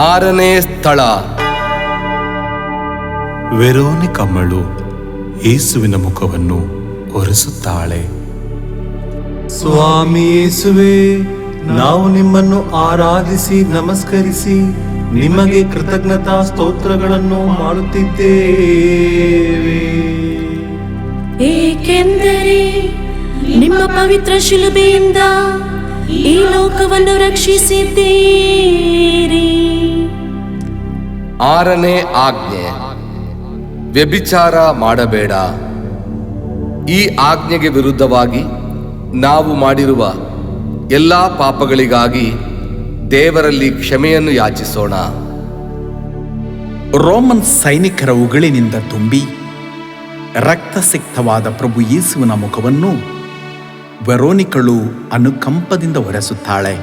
6ನೇ ಸ್ಥಳ. ವೆರೋನಿಕಮ್ಮಳು ಯೇಸುವಿನ ಮುಖವನ್ನು ಒರೆಸುತ್ತಾಳೆ. ಸ್ವಾಮಿ ಯೇಸುವೇ, ನಾವು ನಿಮ್ಮನ್ನು ಆರಾಧಿಸಿ ನಮಸ್ಕರಿಸಿ ನಿಮಗೆ ಕೃತಜ್ಞತಾ ಸ್ತೋತ್ರಗಳನ್ನು ಮಾಡುತ್ತಿದ್ದೇವೆ. ಏಕೆಂದರೆ ನಿಮ್ಮ ಪವಿತ್ರ ಶಿಲುಬೆಯಿಂದ ಈ ಲೋಕವನ್ನು ರಕ್ಷಿಸಿದ್ದೀರಿ. 6ನೇ ಆಜ್ಞೆ. ವ್ಯಭಿಚಾರ ಮಾಡಬೇಡ. ಈ ಆಜ್ಞೆಗೆ ವಿರುದ್ಧವಾಗಿ ನಾವು ಮಾಡಿರುವ ಎಲ್ಲ ಪಾಪಗಳಿಗಾಗಿ ದೇವರಲ್ಲಿ ಕ್ಷಮೆಯನ್ನು ಯಾಚಿಸೋಣ. ರೋಮನ್ ಸೈನಿಕರ ಉಗಳಿನಿಂದ ತುಂಬಿ ರಕ್ತಸಿಕ್ತವಾದ ಪ್ರಭು ಯೇಸುವಿನ ಮುಖವನ್ನು ವೆರೋನಿಕಳು ಅನುಕಂಪದಿಂದ ಒರೆಸುತ್ತಾಳೆ.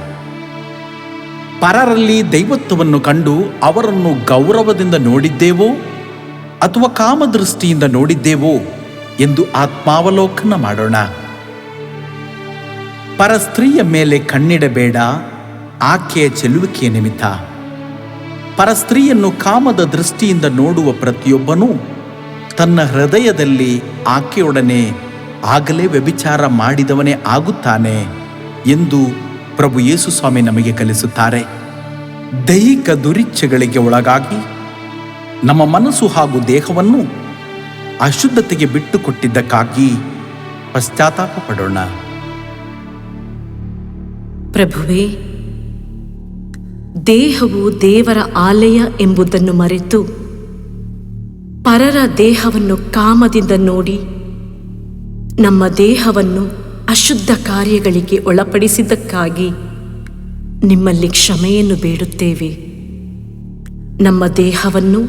ಪರರಲ್ಲಿ ದೈವತ್ವವನ್ನು ಕಂಡು ಅವರನ್ನು ಗೌರವದಿಂದ ನೋಡಿದ್ದೇವೋ ಅಥವಾ ಕಾಮದೃಷ್ಟಿಯಿಂದ ನೋಡಿದ್ದೇವೋ ಎಂದು ಆತ್ಮಾವಲೋಕನ ಮಾಡೋಣ. ಪರಸ್ತ್ರೀಯ ಮೇಲೆ ಕಣ್ಣಿಡಬೇಡ, ಆಕೆಯ ಚೆಲುವಿಕೆಯ ನಿಮಿತ್ತ. ಪರಸ್ತ್ರೀಯನ್ನು ಕಾಮದ ದೃಷ್ಟಿಯಿಂದ ನೋಡುವ ಪ್ರತಿಯೊಬ್ಬನೂ ತನ್ನ ಹೃದಯದಲ್ಲಿ ಆಕೆಯೊಡನೆ ಆಗಲೇ ವ್ಯಭಿಚಾರ ಮಾಡಿದವನೇ ಆಗುತ್ತಾನೆ ಎಂದು ಪ್ರಭು ಯೇಸು ಸ್ವಾಮಿ ನಮಗೆ ಕಲಿಸುತ್ತಾರೆ. ದೈಹಿಕ ದುರಿಚ್ಛೆಗಳಿಗೆ ಒಳಗಾಗಿ ನಮ್ಮ ಮನಸ್ಸು ಹಾಗೂ ದೇಹವನ್ನು ಅಶುದ್ಧತೆಗೆ ಬಿಟ್ಟುಕೊಟ್ಟಿದ್ದಕ್ಕಾಗಿ ಪಶ್ಚಾತ್ತಾಪ ಪಡೋಣ. ಪ್ರಭುವೇ, ದೇಹವು ದೇವರ ಆಲಯ ಎಂಬುದನ್ನು ಮರೆತು ಪರರ ದೇಹವನ್ನು ಕಾಮದಿಂದ ನೋಡಿ ನಮ್ಮ ದೇಹವನ್ನು ಅಶುದ್ಧ ಕಾರ್ಯಗಳಿಗೆ ಒಳಪಡಿಸಿದ್ದಕ್ಕಾಗಿ ನಿಮ್ಮಲ್ಲಿ ಕ್ಷಮೆಯನ್ನು ಬೇಡುತ್ತೇವೆ. ನಮ್ಮ ದೇಹವನ್ನು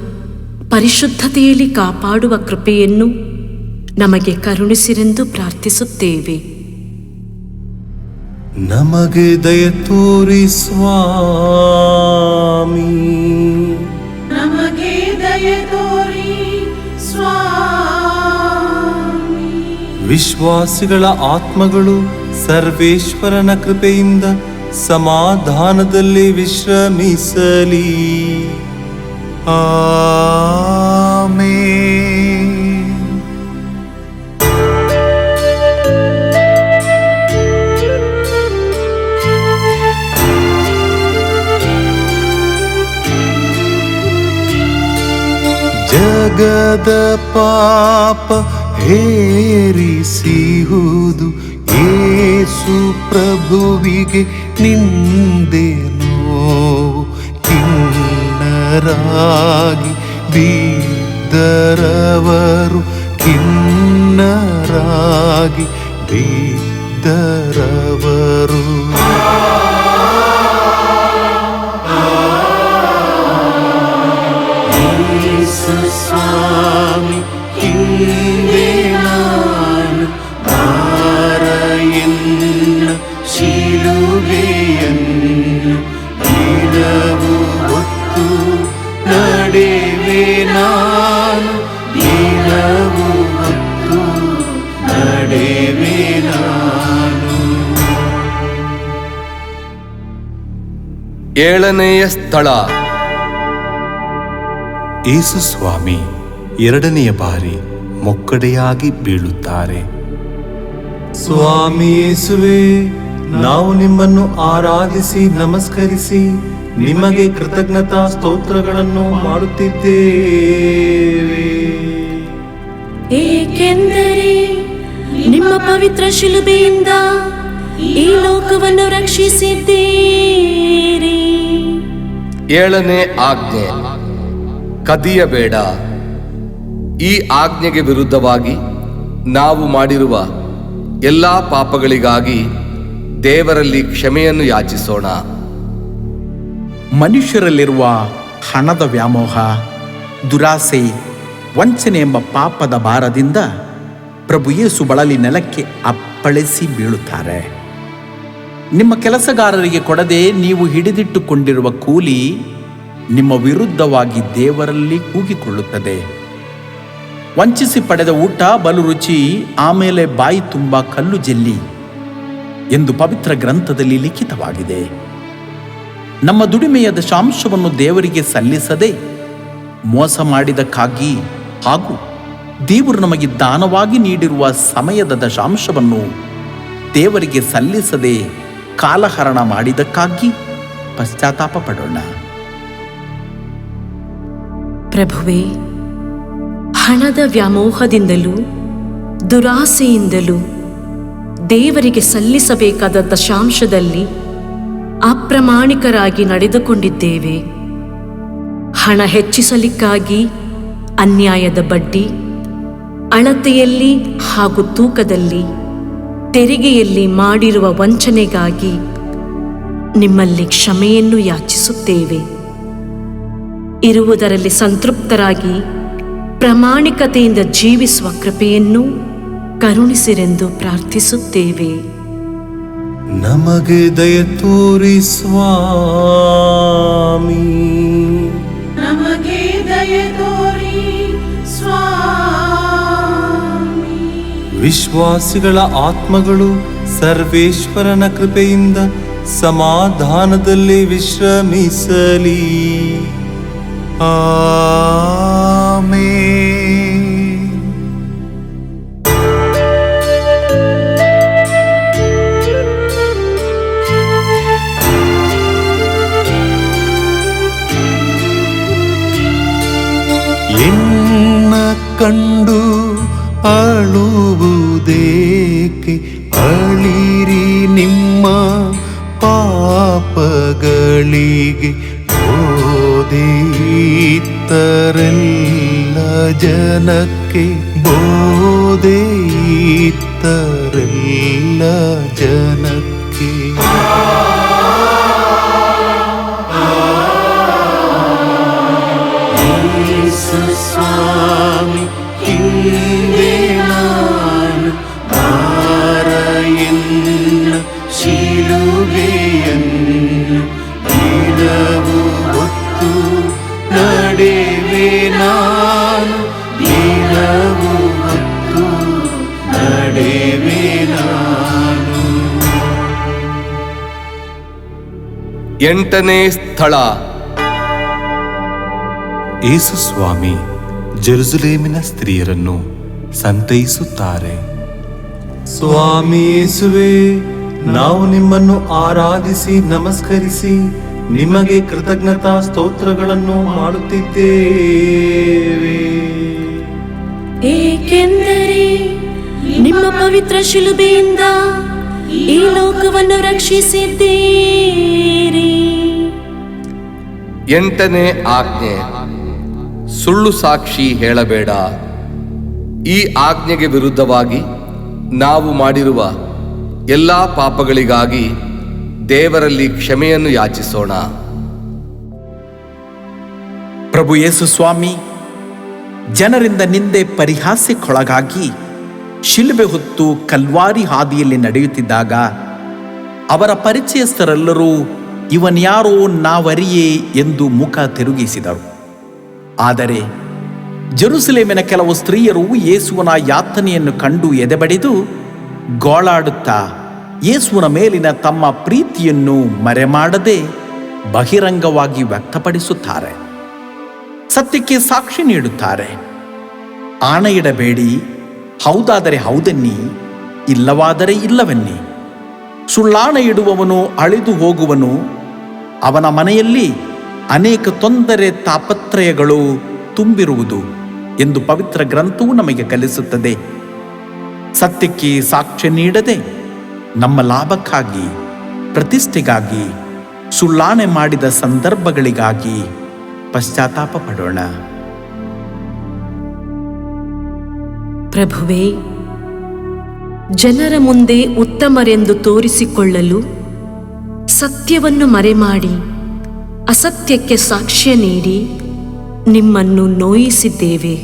ಪರಿಶುದ್ಧತೆಯಲ್ಲಿ ಕಾಪಾಡುವ ಕೃಪೆಯನ್ನು ನಮಗೆ ಕರುಣಿಸಿರೆಂದು ಪ್ರಾರ್ಥಿಸುತ್ತೇವೆ. ನಮಗೆ ದಯ ತೋರಿ ಸ್ವಾಮಿ. ನಮಗೆ ದಯ ತೋರಿ ಸ್ವಾಮಿ. ವಿಶ್ವಾಸಿಗಳ ಆತ್ಮಗಳು ಸರ್ವೇಶ್ವರನ ಕೃಪೆಯಿಂದ ಸಮಾಧಾನದಲ್ಲಿ ವಿಶ್ರಮಿಸಲಿ. ಆಮೆನ್. ಜಗದ ಪಾಪ ಹೇರಿಸಿಹುದು ಯೇಸು ಪ್ರಭುವಿಗೆ ನಿಂದೆನೋ. ಖಿನ್ನರಾಗಿ ಬಿದ್ದರವರು, ಖಿನ್ನರಾಗಿ ಬಿದ್ದರವರು. ಯೇಸು ಸ್ವಾಮಿ, ಹಿಂದೆ ನಾನು ಮಾರೆಯನ್ನ ಶಿಲುಬೆಯನ್ನು ದಿನವೂ ಹೊತ್ತು ನಡೆವೆ ನಾನು, ದಿನವೂ ಹೊತ್ತು ನಡೆವೆ ನಾನು. ಏಳನೆಯ ಸ್ಥಳ. ಯೇಸು ಸ್ವಾಮಿ ಎರಡನೆಯ ಬಾರಿ ಮೊಕ್ಕಡೆಯಾಗಿ ಬೀಳುತ್ತಾರೆ. ಸ್ವಾಮಿ ಯೇಸುವೆ, ನಾವು ನಿಮ್ಮನ್ನು ಆರಾಧಿಸಿ ನಮಸ್ಕರಿಸಿ ನಿಮಗೆ ಕೃತಜ್ಞತಾ ಸ್ತೋತ್ರಗಳನ್ನು ಮಾಡುತ್ತಿದ್ದೇವೆ. ಏಕೆಂದರೆ ನಿಮ್ಮ ಪವಿತ್ರ ಶಿಲುಬೆಯಿಂದ ಈ ಲೋಕವನ್ನು ರಕ್ಷಿಸಿದ್ದೀರಿ. ಏಳನೇ ಆಜ್ಞೆ. ಕದಿಯಬೇಡ. ಈ ಆಜ್ಞೆಗೆ ವಿರುದ್ಧವಾಗಿ ನಾವು ಮಾಡಿರುವ ಎಲ್ಲ ಪಾಪಗಳಿಗಾಗಿ ದೇವರಲ್ಲಿ ಕ್ಷಮೆಯನ್ನು ಯಾಚಿಸೋಣ. ಮನುಷ್ಯರಲ್ಲಿರುವ ಹಣದ ವ್ಯಾಮೋಹ, ದುರಾಸೆ, ವಂಚನೆ ಎಂಬ ಪಾಪದ ಭಾರದಿಂದ ಪ್ರಭು ಯೇಸು ಬಳಲಿ ನೆಲಕ್ಕೆ ಅಪ್ಪಳಿಸಿ ಬೀಳುತ್ತಾರೆ. ನಿಮ್ಮ ಕೆಲಸಗಾರರಿಗೆ ಕೊಡದೆ ನೀವು ಹಿಡಿದಿಟ್ಟುಕೊಂಡಿರುವ ಕೂಲಿ ನಿಮ್ಮ ವಿರುದ್ಧವಾಗಿ ದೇವರಲ್ಲಿ ಕೂಗಿಕೊಳ್ಳುತ್ತದೆ. ವಂಚಿಸಿ ಪಡೆದ ಊಟ ಬಲು ರುಚಿ, ಆಮೇಲೆ ಬಾಯಿ ತುಂಬ ಕಲ್ಲು ಜೆಲ್ಲಿ ಎಂದು ಪವಿತ್ರ ಗ್ರಂಥದಲ್ಲಿ ಲಿಖಿತವಾಗಿದೆ. ನಮ್ಮ ದುಡಿಮೆಯ ದಶಾಂಶವನ್ನು ದೇವರಿಗೆ ಸಲ್ಲಿಸದೆ ಮೋಸ ಮಾಡಿದಕ್ಕಾಗಿ ಹಾಗೂ ದೇವರು ನಮಗೆ ದಾನವಾಗಿ ನೀಡಿರುವ ಸಮಯದ ದಶಾಂಶವನ್ನು ದೇವರಿಗೆ ಸಲ್ಲಿಸದೆ ಕಾಲಹರಣ ಮಾಡಿದಕ್ಕಾಗಿ ಪಶ್ಚಾತ್ತಾಪ ಪಡೋಣ. ಪ್ರಭುವೇ, ಹಣದ ವ್ಯಾಮೋಹದಿಂದಲೂ ದುರಾಸೆಯಿಂದಲೂ ದೇವರಿಗೆ ಸಲ್ಲಿಸಬೇಕಾದ ದಶಾಂಶದಲ್ಲಿ ಅಪ್ರಾಮಾಣಿಕರಾಗಿ ನಡೆದುಕೊಂಡಿದ್ದೇವೆ. ಹಣ ಹೆಚ್ಚಿಸಲಿಕ್ಕಾಗಿ ಅನ್ಯಾಯದ ಬಡ್ಡಿ, ಅಳತೆಯಲ್ಲಿ ಹಾಗೂ ತೂಕದಲ್ಲಿ, ತೆರಿಗೆಯಲ್ಲಿ ಮಾಡಿರುವ ವಂಚನೆಗಾಗಿ ನಿಮ್ಮಲ್ಲಿ ಕ್ಷಮೆಯನ್ನು ಯಾಚಿಸುತ್ತೇವೆ. ಇರುವುದರಲ್ಲಿ ಸಂತೃಪ್ತರಾಗಿ ಪ್ರಾಮಾಣಿಕತೆಯಿಂದ ಜೀವಿಸುವ ಕೃಪೆಯನ್ನು ಕರುಣಿಸಿರೆಂದು ಪ್ರಾರ್ಥಿಸುತ್ತೇವೆ. ನಮಗೆ ದಯ ತೋರಿ ಸ್ವಾಮಿ. ನಮಗೆ ದಯ ತೋರಿ ಸ್ವಾಮಿ. ವಿಶ್ವಾಸಿಗಳ ಆತ್ಮಗಳು ಸರ್ವೇಶ್ವರನ ಕೃಪೆಯಿಂದ ಸಮಾಧಾನದಲ್ಲಿ ವಿಶ್ರಮಿಸಲಿ. ಆಮೆನ್. ಎನ್ನ ಕಂಡು ಅಳುವುದೇಕೆ, ಅಳಿರಿ ನಿಮ್ಮ ಪಾಪಗಳಿಗೆ. ಬೋಧೆಯಿತ್ತರೆಲ್ಲ ಜನಕ್ಕೆ, ಬೋಧೆಯಿತ್ತರೆಲ್ಲ ಜನಕ್ಕೆ. ಯೇಸು ಸ್ವಾಮಿ, ಹಿಂದೆ ನಾನು ಬಾರಯನ್ನ ಶಿಲುಬೆಯನ್ನು ದಿನವೂ ಹೊತ್ತು ನಡೆವೆ ನಾನು. ದಿನವೂ ಹೊತ್ತು ನಡೆವೆ ನಾನು. ಎಂಟನೇ ಸ್ಥಳ. ಯೇಸು ಸ್ವಾಮಿ ಜೆರುಸಲೇಮಿನ ಸ್ತ್ರೀಯರನ್ನು ಸಂತೈಸುತ್ತಾರೆ. ಸ್ವಾಮಿ ಯೇಸುವೆ, ನಾವು ನಿಮ್ಮನ್ನು ಆರಾಧಿಸಿ ನಮಸ್ಕರಿಸಿ ನಿಮಗೆ ಕೃತಜ್ಞತಾ ಸ್ತೋತ್ರಗಳನ್ನು ಮಾಡುತ್ತಿದ್ದೇವೆ. ಏಕೆಂದರೆ ನಿಮ್ಮ ಪವಿತ್ರ ಶಿಲುಬೆಯಿಂದ ಈ ಲೋಕವನ್ನು ರಕ್ಷಿಸಿದ್ದೀರಿ. ಎಂಟನೇ ಆಜ್ಞೆ. ಸುಳ್ಳು ಸಾಕ್ಷಿ ಹೇಳಬೇಡ. ಈ ಆಜ್ಞೆಗೆ ವಿರುದ್ಧವಾಗಿ ನಾವು ಮಾಡಿರುವ ಎಲ್ಲ ಪಾಪಗಳಿಗಾಗಿ ದೇವರಲ್ಲಿ ಕ್ಷಮೆಯನ್ನು ಯಾಚಿಸೋಣ. ಪ್ರಭು ಯೇಸು ಸ್ವಾಮಿ ಜನರಿಂದ ನಿಂದೆ ಪರಿಹಾಸ್ಯಕ್ಕೊಳಗಾಗಿ ಶಿಲುಬೆ ಹೊತ್ತು ಕಲ್ವಾರಿ ಹಾದಿಯಲ್ಲಿ ನಡೆಯುತ್ತಿದ್ದಾಗ ಅವರ ಪರಿಚಯಸ್ಥರೆಲ್ಲರೂ ಇವನ್ಯಾರೋ ನಾವರಿಯೇ ಎಂದು ಮುಖ ತಿರುಗಿಸಿದರು. ಆದರೆ ಜೆರುಸಲೇಮಿನ ಕೆಲವು ಸ್ತ್ರೀಯರು ಯೇಸುವನ ಯಾತನೆಯನ್ನು ಕಂಡು ಎದೆಬಡಿದು ಗೋಳಾಡುತ್ತಾ ಯೇಸುವಿನ ಮೇಲಿನ ತಮ್ಮ ಪ್ರೀತಿಯನ್ನು ಮರೆಮಾಡದೆ ಬಹಿರಂಗವಾಗಿ ವ್ಯಕ್ತಪಡಿಸುತ್ತಾರೆ. ಸತ್ಯಕ್ಕೆ ಸಾಕ್ಷಿ ನೀಡುತ್ತಾರೆ. ಆಣೆಯಿಡಬೇಡಿ, ಹೌದಾದರೆ ಹೌದೆನ್ನಿ, ಇಲ್ಲವಾದರೆ ಇಲ್ಲವೆನ್ನಿ. ಸುಳ್ಳಾಣೆ ಇಡುವವನು ಅಳಿದು ಹೋಗುವನು, ಅವನ ಮನೆಯಲ್ಲಿ ಅನೇಕ ತೊಂದರೆ ತಾಪತ್ರಯಗಳು ತುಂಬಿರುವುದು ಎಂದು ಪವಿತ್ರ ಗ್ರಂಥವು ನಮಗೆ ಕಲಿಸುತ್ತದೆ. ಸತ್ಯಕ್ಕೆ ಸಾಕ್ಷ್ಯ ನೀಡದೆ ನಮ್ಮ ಲಾಭಕ್ಕಾಗಿ, ಪ್ರತಿಷ್ಠೆಗಾಗಿ, ಸುಳ್ಳಾಣೆ ಮಾಡಿದ ಸಂದರ್ಭಗಳಿಗಾಗಿ ಪಶ್ಚಾತ್ತಾಪ ಪಡೋಣ. ಪ್ರಭುವೇ, ಜನರ ಮುಂದೆ ಉತ್ತಮರೆಂದು ತೋರಿಸಿಕೊಳ್ಳಲು ಸತ್ಯವನ್ನು ಮರೆಮಾಡಿ ಅಸತ್ಯಕ್ಕೆ ಸಾಕ್ಷ್ಯ ನೀಡಿ ನಿಮ್ಮನ್ನು ನೋಯಿಸಿದ್ದೇವೆ.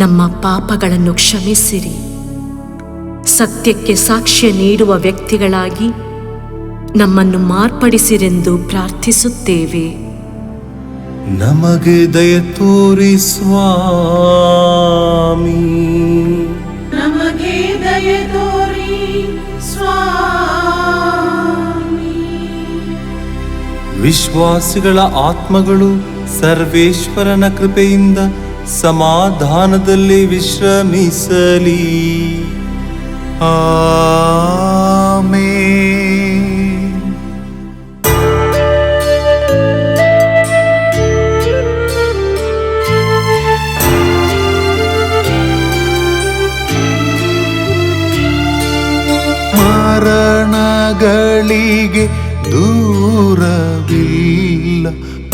ನಮ್ಮ ಪಾಪಗಳನ್ನು ಕ್ಷಮಿಸಿರಿ. ಸತ್ಯಕ್ಕೆ ಸಾಕ್ಷ್ಯ ನೀಡುವ ವ್ಯಕ್ತಿಗಳಾಗಿ ನಮ್ಮನ್ನು ಮಾರ್ಪಡಿಸಿರೆಂದು ಪ್ರಾರ್ಥಿಸುತ್ತೇವೆ. ನಮಗೆ ದಯ ತೋರಿ ಸ್ವಾಮಿ. ನಮಗೆ ದಯ ತೋರಿ ಸ್ವಾಮಿ. ವಿಶ್ವಾಸಿಗಳ ಆತ್ಮಗಳು ಸರ್ವೇಶ್ವರನ ಕೃಪೆಯಿಂದ ಸಮಾಧಾನದಲ್ಲಿ ವಿಶ್ರಮಿಸಲಿ. ಆಮೆನ್. ಮರಣಗಳಿಗೆ ದೂರವಿಲ್ಲ,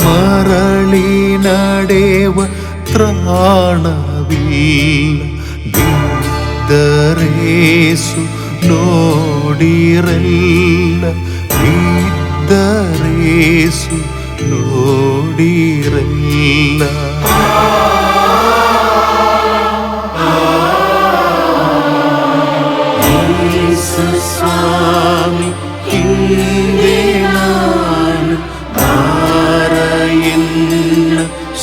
ಮರಳಿ ನಡೆವ ತ್ರಾಣವಿಲ್ಲ. ಬಿದ್ದರೇಸು ನೋಡಿರಲ್ಲ, ಬಿದ್ದರೇಸು ನೋಡಿರಲ್ಲ. ಯೇಸು ಸ್ವಾಮಿ, ಹಿಂದೆ ನಾನು ಮಾರೆಯನ್ನ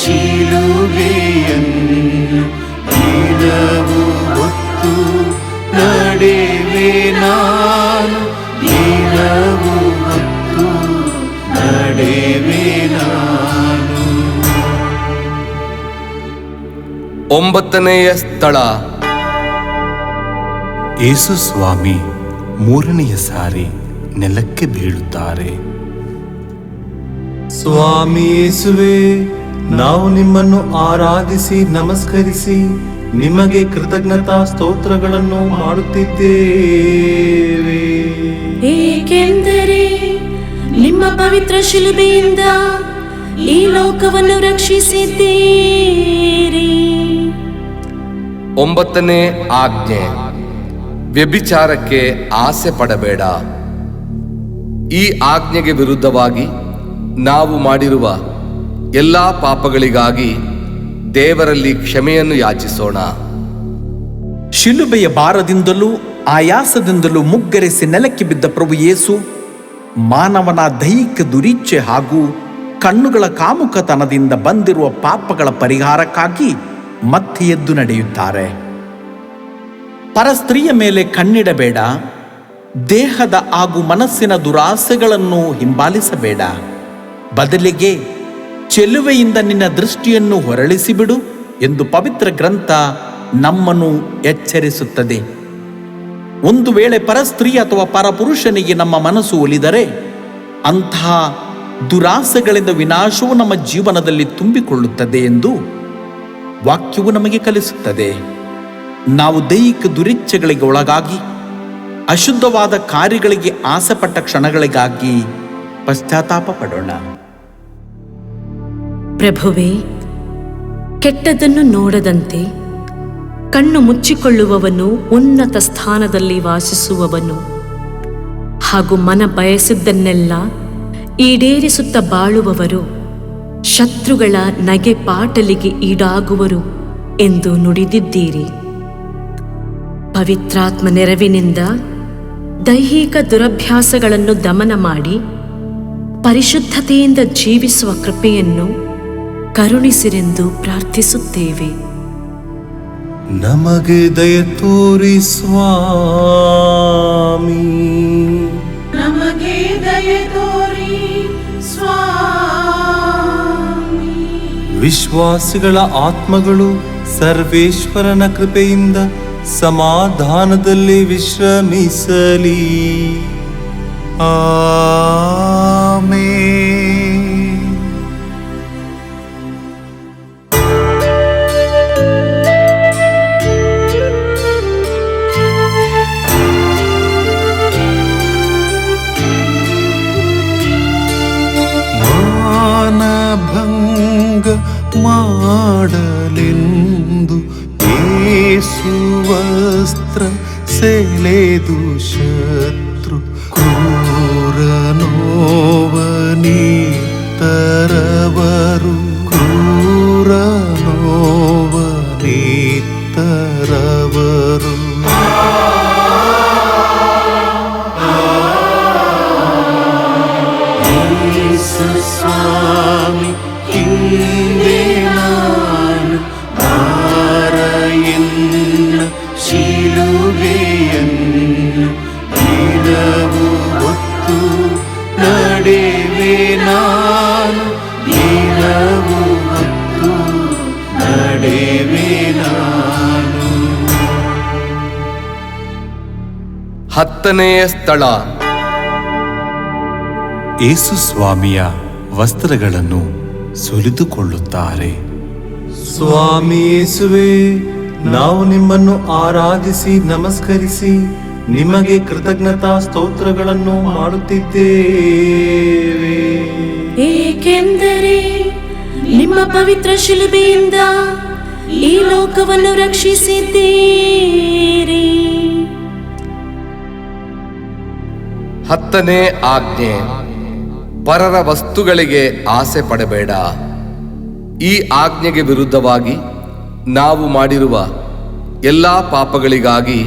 ಶಿಲುಬೆಯನ್ನು ದಿನವೂ ಹೊತ್ತು ನಡೆವೆ ನಾನು, ದಿನವೂ ಹೊತ್ತು ನಡೆವೆ ನಾನು. 9ನೇಯ ಸ್ಥಳ. ಯೇಸು ಸ್ವಾಮಿ 3ನೆಯ ಸಾರಿ ನೆಲಕ್ಕೆ ಬೀಳುತ್ತಾರೆ. ಸ್ವಾಮಿ ಯೇಸುವೆ, ನಾವು ನಿಮ್ಮನ್ನು ಆರಾಧಿಸಿ ನಮಸ್ಕರಿಸಿ ನಿಮಗೆ ಕೃತಜ್ಞತಾ ಸ್ತೋತ್ರಗಳನ್ನು ಮಾಡುತ್ತಿದ್ದೇವೆ. ಏಕೆಂದರೆ ನಿಮ್ಮ ಪವಿತ್ರ ಶಿಲುಬೆಯಿಂದ ಈ ಲೋಕವನ್ನು ರಕ್ಷಿಸಿದ್ದೀರಿ. 9ನೇ ಆಜ್ಞೆ. ವ್ಯಭಿಚಾರಕ್ಕೆ ಆಸೆ ಪಡಬೇಡ. ಈ ಆಜ್ಞೆಗೆ ವಿರುದ್ಧವಾಗಿ ನಾವು ಮಾಡಿರುವ ಎಲ್ಲ ಪಾಪಗಳಿಗಾಗಿ ದೇವರಲ್ಲಿ ಕ್ಷಮೆಯನ್ನು ಯಾಚಿಸೋಣ. ಶಿಲುಬೆಯ ಭಾರದಿಂದಲೂ ಆಯಾಸದಿಂದಲೂ ಮುಗ್ಗರಿಸಿ ನೆಲಕ್ಕೆ ಬಿದ್ದ ಪ್ರಭು ಯೇಸು ಮಾನವನ ದೈಹಿಕ ದುರಿಚ್ಛೆ ಹಾಗೂ ಕಣ್ಣುಗಳ ಕಾಮುಕತನದಿಂದ ಬಂದಿರುವ ಪಾಪಗಳ ಪರಿಹಾರಕ್ಕಾಗಿ ಮತ್ತೆ ಎದ್ದು ನಡೆಯುತ್ತಾರೆ. ಪರಸ್ತ್ರೀಯ ಮೇಲೆ ಕಣ್ಣಿಡಬೇಡ, ದೇಹದ ಹಾಗೂ ಮನಸ್ಸಿನ ದುರಾಸೆಗಳನ್ನು ಹಿಂಬಾಲಿಸಬೇಡ. ಬದಲಿಗೆ ಚೆಲುವೆಯಿಂದ ನಿನ್ನ ದೃಷ್ಟಿಯನ್ನು ಹೊರಳಿಸಿಬಿಡು ಎಂದು ಪವಿತ್ರ ಗ್ರಂಥ ನಮ್ಮನ್ನು ಎಚ್ಚರಿಸುತ್ತದೆ. ಒಂದು ವೇಳೆ ಪರಸ್ತ್ರೀ ಅಥವಾ ಪರಪುರುಷನಿಗೆ ನಮ್ಮ ಮನಸ್ಸು ಒಲಿದರೆ ಅಂತಹ ದುರಾಸೆಗಳಿಂದ ವಿನಾಶವು ನಮ್ಮ ಜೀವನದಲ್ಲಿ ತುಂಬಿಕೊಳ್ಳುತ್ತದೆ ಎಂದು ವಾಕ್ಯವು ನಮಗೆ ಕಲಿಸುತ್ತದೆ. ನಾವು ದೈಹಿಕ ದುರಿಚ್ಛೆಗಳಿಗೆ ಒಳಗಾಗಿ ಅಶುದ್ಧವಾದ ಕಾರ್ಯಗಳಿಗೆ ಆಸೆಪಟ್ಟ ಕ್ಷಣಗಳಿಗಾಗಿ ಪಶ್ಚಾತ್ತಾಪ ಪಡೋಣ. ಪ್ರಭುವೇ, ಕೆಟ್ಟದನ್ನು ನೋಡದಂತೆ ಕಣ್ಣು ಮುಚ್ಚಿಕೊಳ್ಳುವವನು ಉನ್ನತ ಸ್ಥಾನದಲ್ಲಿ ವಾಸಿಸುವವನು ಹಾಗೂ ಮನ ಬಯಸಿದ್ದನ್ನೆಲ್ಲ ಈಡೇರಿಸುತ್ತ ಬಾಳುವವರು ಶತ್ರುಗಳ ನಗೆ ಪಾಟಲಿಗೆ ಈಡಾಗುವರು ಎಂದು ನುಡಿದಿದ್ದೀರಿ. ಪವಿತ್ರಾತ್ಮ ನೆರವಿನಿಂದ ದೈಹಿಕ ದುರಭ್ಯಾಸಗಳನ್ನು ದಮನ ಮಾಡಿ ಪರಿಶುದ್ಧತೆಯಿಂದ ಜೀವಿಸುವ ಕೃಪೆಯನ್ನು ಕರುಣಿಸಿರೆಂದು ಪ್ರಾರ್ಥಿಸುತ್ತೇವೆ. ನಮಗೆ ದಯ ತೋರಿ ಸ್ವಾಮಿ. ನಮಗೆ ದಯೆ ತೋರಿ ಸ್ವಾಮಿ. ವಿಶ್ವಾಸಿಗಳ ಆತ್ಮಗಳು ಸರ್ವೇಶ್ವರನ ಕೃಪೆಯಿಂದ ಸಮಾಧಾನದಲ್ಲಿ ವಿಶ್ರಮಿಸಲಿ. ಆಮೆನ್. ಮಾನಭಂಗ ಮಾಡಲೆಂದು ಯೇಸು ವಸ್ತ್ರ ಸೆಳೆದು ಶತ್ರು ಕ್ರೂರ ನೋವನೀತರವರು ಕ್ರೂರ ನೋವನೀತರವರು. ಸ್ವಾಮಿ ಹಿಂದೆ ನಾನು ಭಾರಯನ್ನು ಶಿಲುಬೆಯನ್ನು ದಿನವು ಹೊತ್ತು ನಡೆವೆ ನಾನು ದಿನವು ಹೊತ್ತು ನಡೆವೆ ನಾನು. 10ನೇ ಸ್ಥಳ. ಯೇಸು ಸ್ವಾಮಿಯ ವಸ್ತ್ರಗಳನ್ನು ಸುಲಿದುಕೊಳ್ಳುತ್ತಾರೆ. ಸ್ವಾಮಿ ಯೇಸುವೆ, ನಾವು ನಿಮ್ಮನ್ನು ಆರಾಧಿಸಿ ನಮಸ್ಕರಿಸಿ ನಿಮಗೆ ಕೃತಜ್ಞತಾ ಸ್ತೋತ್ರಗಳನ್ನು ಮಾಡುತ್ತಿದ್ದೇವೆ. ಏಕೆಂದರೆ ನಿಮ್ಮ ಪವಿತ್ರ ಶಿಲುಬೆಯಿಂದ ಈ ಲೋಕವನ್ನು ರಕ್ಷಿಸಿದ್ದೀರಿ. 10ನೇ ಆಜ್ಞೆ. ಪರರ ವಸ್ತುಗಳಿಗೆ ಆಸೆ ಪಡಬೇಡ. ಈ ಆಜ್ಞೆಗೆ ವಿರುದ್ಧವಾಗಿ ನಾವು ಮಾಡಿರುವ ಎಲ್ಲ ಪಾಪಗಳಿಗಾಗಿ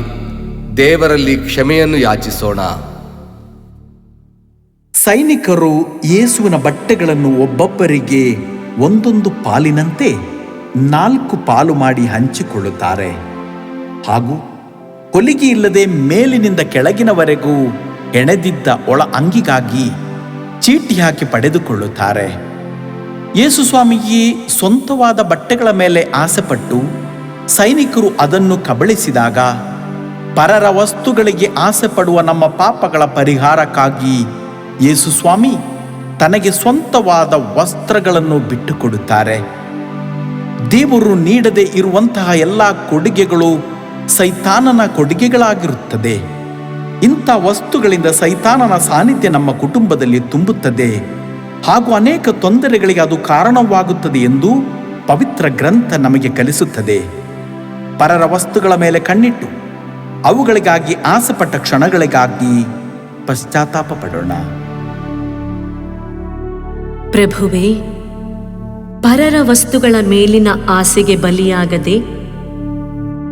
ದೇವರಲ್ಲಿ ಕ್ಷಮೆಯನ್ನು ಯಾಚಿಸೋಣ. ಸೈನಿಕರು ಯೇಸುವಿನ ಬಟ್ಟೆಗಳನ್ನು ಒಬ್ಬೊಬ್ಬರಿಗೆ ಒಂದೊಂದು ಪಾಲಿನಂತೆ 4 ಪಾಲು ಮಾಡಿ ಹಂಚಿಕೊಳ್ಳುತ್ತಾರೆ. ಹಾಗೂ ಹೊಲಿಗೆ ಇಲ್ಲದೆ ಮೇಲಿನಿಂದ ಕೆಳಗಿನವರೆಗೂ ಎಣೆದಿದ್ದ ಒಳ ಅಂಗಿಗಾಗಿ ಚೀಟಿ ಹಾಕಿ ಪಡೆದುಕೊಳ್ಳುತ್ತಾರೆ. ಯೇಸು ಸ್ವಾಮಿಗೆ ಸ್ವಂತವಾದ ಬಟ್ಟೆಗಳ ಮೇಲೆ ಆಸೆಪಟ್ಟು ಸೈನಿಕರು ಅದನ್ನು ಕಬಳಿಸಿದಾಗ ಪರರ ವಸ್ತುಗಳಿಗೆ ಆಸೆ ಪಡುವ ನಮ್ಮ ಪಾಪಗಳ ಪರಿಹಾರಕ್ಕಾಗಿ ಯೇಸು ಸ್ವಾಮಿ ತನಗೆ ಸ್ವಂತವಾದ ವಸ್ತ್ರಗಳನ್ನು ಬಿಟ್ಟುಕೊಡುತ್ತಾರೆ. ದೇವರು ನೀಡದೆ ಇರುವಂತಹ ಎಲ್ಲ ಕೊಡುಗೆಗಳು ಸೈತಾನನ ಕೊಡುಗೆಗಳಾಗಿರುತ್ತದೆ. ಇಂಥ ವಸ್ತುಗಳಿಂದ ಸೈತಾನನ ಸಾನ್ನಿಧ್ಯ ನಮ್ಮ ಕುಟುಂಬದಲ್ಲಿ ತುಂಬುತ್ತದೆ ಹಾಗೂ ಅನೇಕ ತೊಂದರೆಗಳಿಗೆ ಅದು ಕಾರಣವಾಗುತ್ತದೆ ಎಂದು ಪವಿತ್ರ ಗ್ರಂಥ ನಮಗೆ ಕಲಿಸುತ್ತದೆ. ಪರರ ವಸ್ತುಗಳ ಮೇಲೆ ಕಣ್ಣಿಟ್ಟು ಅವುಗಳಿಗಾಗಿ ಆಸೆಪಟ್ಟ ಕ್ಷಣಗಳಿಗಾಗಿ ಪಶ್ಚಾತ್ತಾಪ ಪಡೋಣ. ಪ್ರಭುವೇ, ಪರರ ವಸ್ತುಗಳ ಮೇಲಿನ ಆಸೆಗೆ ಬಲಿಯಾಗದೆ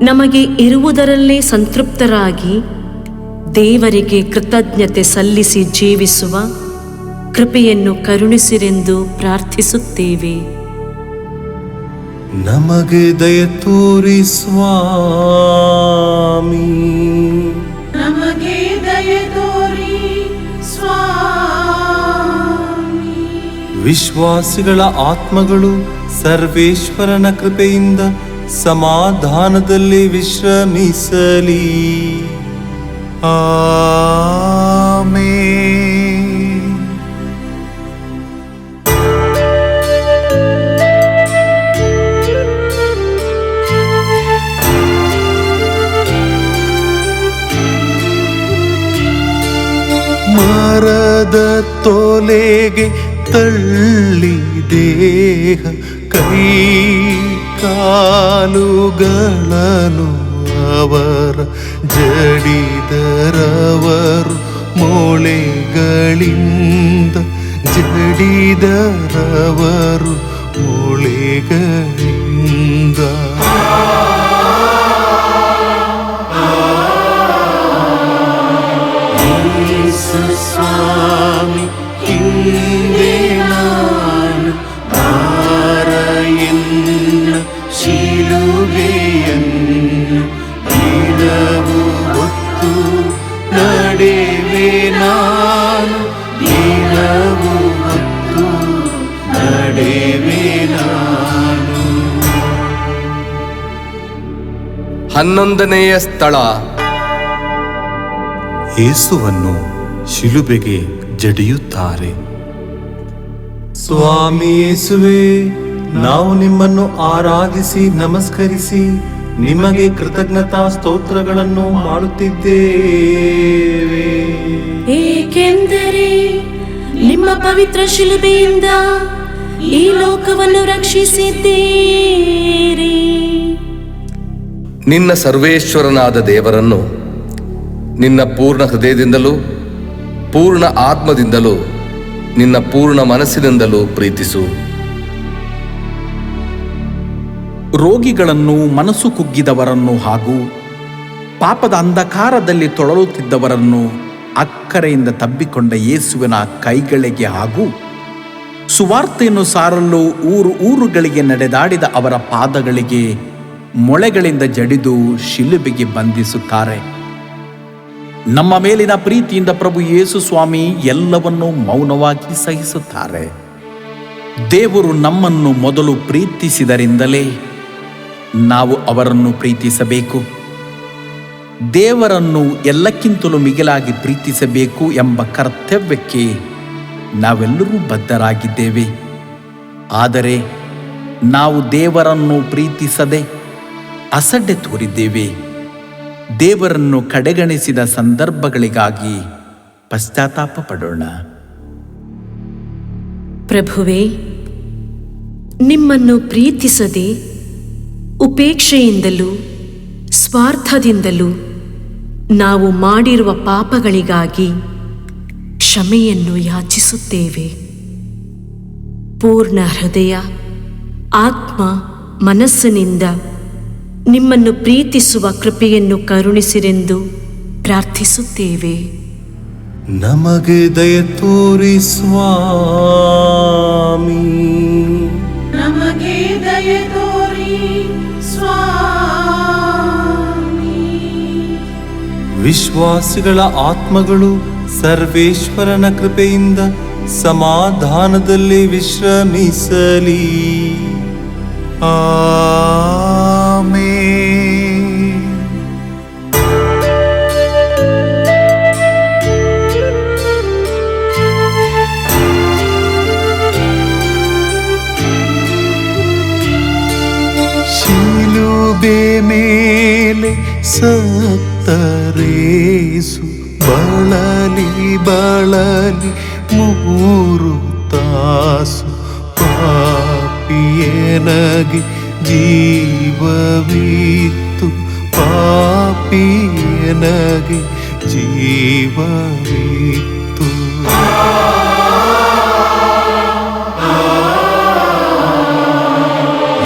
ನಮಗೆ ಇರುವುದರಲ್ಲೇ ಸಂತೃಪ್ತರಾಗಿ ದೇವರಿಗೆ ಕೃತಜ್ಞತೆ ಸಲ್ಲಿಸಿ ಜೀವಿಸುವ ಕೃಪೆಯನ್ನು ಕರುಣಿಸಿರೆಂದು ಪ್ರಾರ್ಥಿಸುತ್ತೇವೆ. ನಮಗೆ ದಯ ತೋರಿ ಸ್ವಾಮಿ. ನಮಗೆ ದಯೆ ತೋರಿ ಸ್ವಾಮಿ. ವಿಶ್ವಾಸಿಗಳ ಆತ್ಮಗಳು ಸರ್ವೇಶ್ವರನ ಕೃಪೆಯಿಂದ ಸಮಾಧಾನದಲ್ಲಿ ವಿಶ್ರಮಿಸಲಿ. ಆಮೆನ್. ಮರದ ತೊಲೆಗೆ ತಳ್ಳಿ ದೇಹ ಕೈ ಕಾಲುಗಳನ್ನು ಅವರ ಜಡಿದರವರು ಮೊಳೆಗಳಿಂದ ಜಡಿದರವರು ಮೊಳೆಗಳಿಂದ. ಯೇಸು ಸ್ವಾಮಿ ಹಿಂದೆ ನಾನು ಭಾರ 11ನೆಯ ಸ್ಥಳ. ಯೇಸುವನ್ನು ಶಿಲುಬೆಗೆ ಜಡಿಯುತ್ತಾರೆ. ಸ್ವಾಮಿ ಯೇಸುವೆ, ನಾವು ನಿಮ್ಮನ್ನು ಆರಾಧಿಸಿ ನಮಸ್ಕರಿಸಿ ನಿಮಗೆ ಕೃತಜ್ಞತಾ ಸ್ತೋತ್ರಗಳನ್ನು ಮಾಡುತ್ತಿದ್ದೇವೆ. ಏಕೆಂದರೆ ನಿಮ್ಮ ಪವಿತ್ರ ಶಿಲುಬೆಯಿಂದ ಈ ಲೋಕವನ್ನು ರಕ್ಷಿಸಿದ್ದೀರಿ. ನಿನ್ನ ಸರ್ವೇಶ್ವರನಾದ ದೇವರನ್ನು ನಿನ್ನ ಪೂರ್ಣ ಹೃದಯದಿಂದಲೂ ಪೂರ್ಣ ಆತ್ಮದಿಂದಲೂ ನಿನ್ನ ಪೂರ್ಣ ಮನಸ್ಸಿನಿಂದಲೂ ಪ್ರೀತಿಸು. ರೋಗಿಗಳನ್ನು, ಮನಸ್ಸು ಕುಗ್ಗಿದವರನ್ನು ಹಾಗೂ ಪಾಪದ ಅಂಧಕಾರದಲ್ಲಿ ತೊಳಲುತ್ತಿದ್ದವರನ್ನು ಅಕ್ಕರೆಯಿಂದ ತಬ್ಬಿಕೊಂಡ ಯೇಸುವಿನ ಕೈಗಳಿಗೆ ಹಾಗೂ ಸುವಾರ್ತೆಯನ್ನು ಸಾರಲು ಊರುಗಳಿಗೆ ನಡೆದಾಡಿದ ಅವರ ಪಾದಗಳಿಗೆ ಮೊಳೆಗಳಿಂದ ಜಡಿದು ಶಿಲುಬೆಗೆ ಬಂಧಿಸುತ್ತಾರೆ. ನಮ್ಮ ಮೇಲಿನ ಪ್ರೀತಿಯಿಂದ ಪ್ರಭು ಯೇಸು ಸ್ವಾಮಿ ಎಲ್ಲವನ್ನೂ ಮೌನವಾಗಿ ಸಹಿಸುತ್ತಾರೆ. ದೇವರು ನಮ್ಮನ್ನು ಮೊದಲು ಪ್ರೀತಿಸಿದರಿಂದಲೇ ನಾವು ಅವರನ್ನು ಪ್ರೀತಿಸಬೇಕು. ದೇವರನ್ನು ಎಲ್ಲಕ್ಕಿಂತಲೂ ಮಿಗಿಲಾಗಿ ಪ್ರೀತಿಸಬೇಕು ಎಂಬ ಕರ್ತವ್ಯಕ್ಕೆ ನಾವೆಲ್ಲರೂ ಬದ್ಧರಾಗಿದ್ದೇವೆ. ಆದರೆ ನಾವು ದೇವರನ್ನು ಪ್ರೀತಿಸದೆ ಅಸಡ್ಡೆ ತೋರಿದ್ದೇವೆ. ದೇವರನ್ನು ಕಡೆಗಣಿಸಿದ ಸಂದರ್ಭಗಳಿಗಾಗಿ ಪಶ್ಚಾತ್ತಾಪ ಪಡೋಣ. ಪ್ರಭುವೇ, ನಿಮ್ಮನ್ನು ಪ್ರೀತಿಸದೆ ಉಪೇಕ್ಷೆಯಿಂದಲೂ ಸ್ವಾರ್ಥದಿಂದಲೂ ನಾವು ಮಾಡಿರುವ ಪಾಪಗಳಿಗಾಗಿ ಕ್ಷಮೆಯನ್ನು ಯಾಚಿಸುತ್ತೇವೆ. ಪೂರ್ಣ ಹೃದಯ, ಆತ್ಮ, ಮನಸ್ಸಿನಿಂದ ನಿಮ್ಮನ್ನು ಪ್ರೀತಿಸುವ ಕೃಪೆಯನ್ನು ಕರುಣಿಸಿರೆಂದು ಪ್ರಾರ್ಥಿಸುತ್ತೇವೆ. ನಮಗೆ ದಯ ತೋರಿ ಸ್ವಾಮಿ. ನಮಗೆ ದಯ ತೋರಿ ಸ್ವಾಮಿ. ವಿಶ್ವಾಸಿಗಳ ಆತ್ಮಗಳು ಸರ್ವೇಶ್ವರನ ಕೃಪೆಯಿಂದ ಸಮಾಧಾನದಲ್ಲಿ ವಿಶ್ರಮಿಸಲಿ. ಆಮೆನ್. ಶಿಲುಬೆ ಮೇಲೆ ಸತ್ತರೇಸು ಬಳಲಿ ಬಳಲಿ 3 ತಾಸು ಪಾಪಿಯನಗೆ ಜೀವವಿತ್ತು, ಪಾಪಿಯನಗೆ ಜೀವವಿತ್ತು.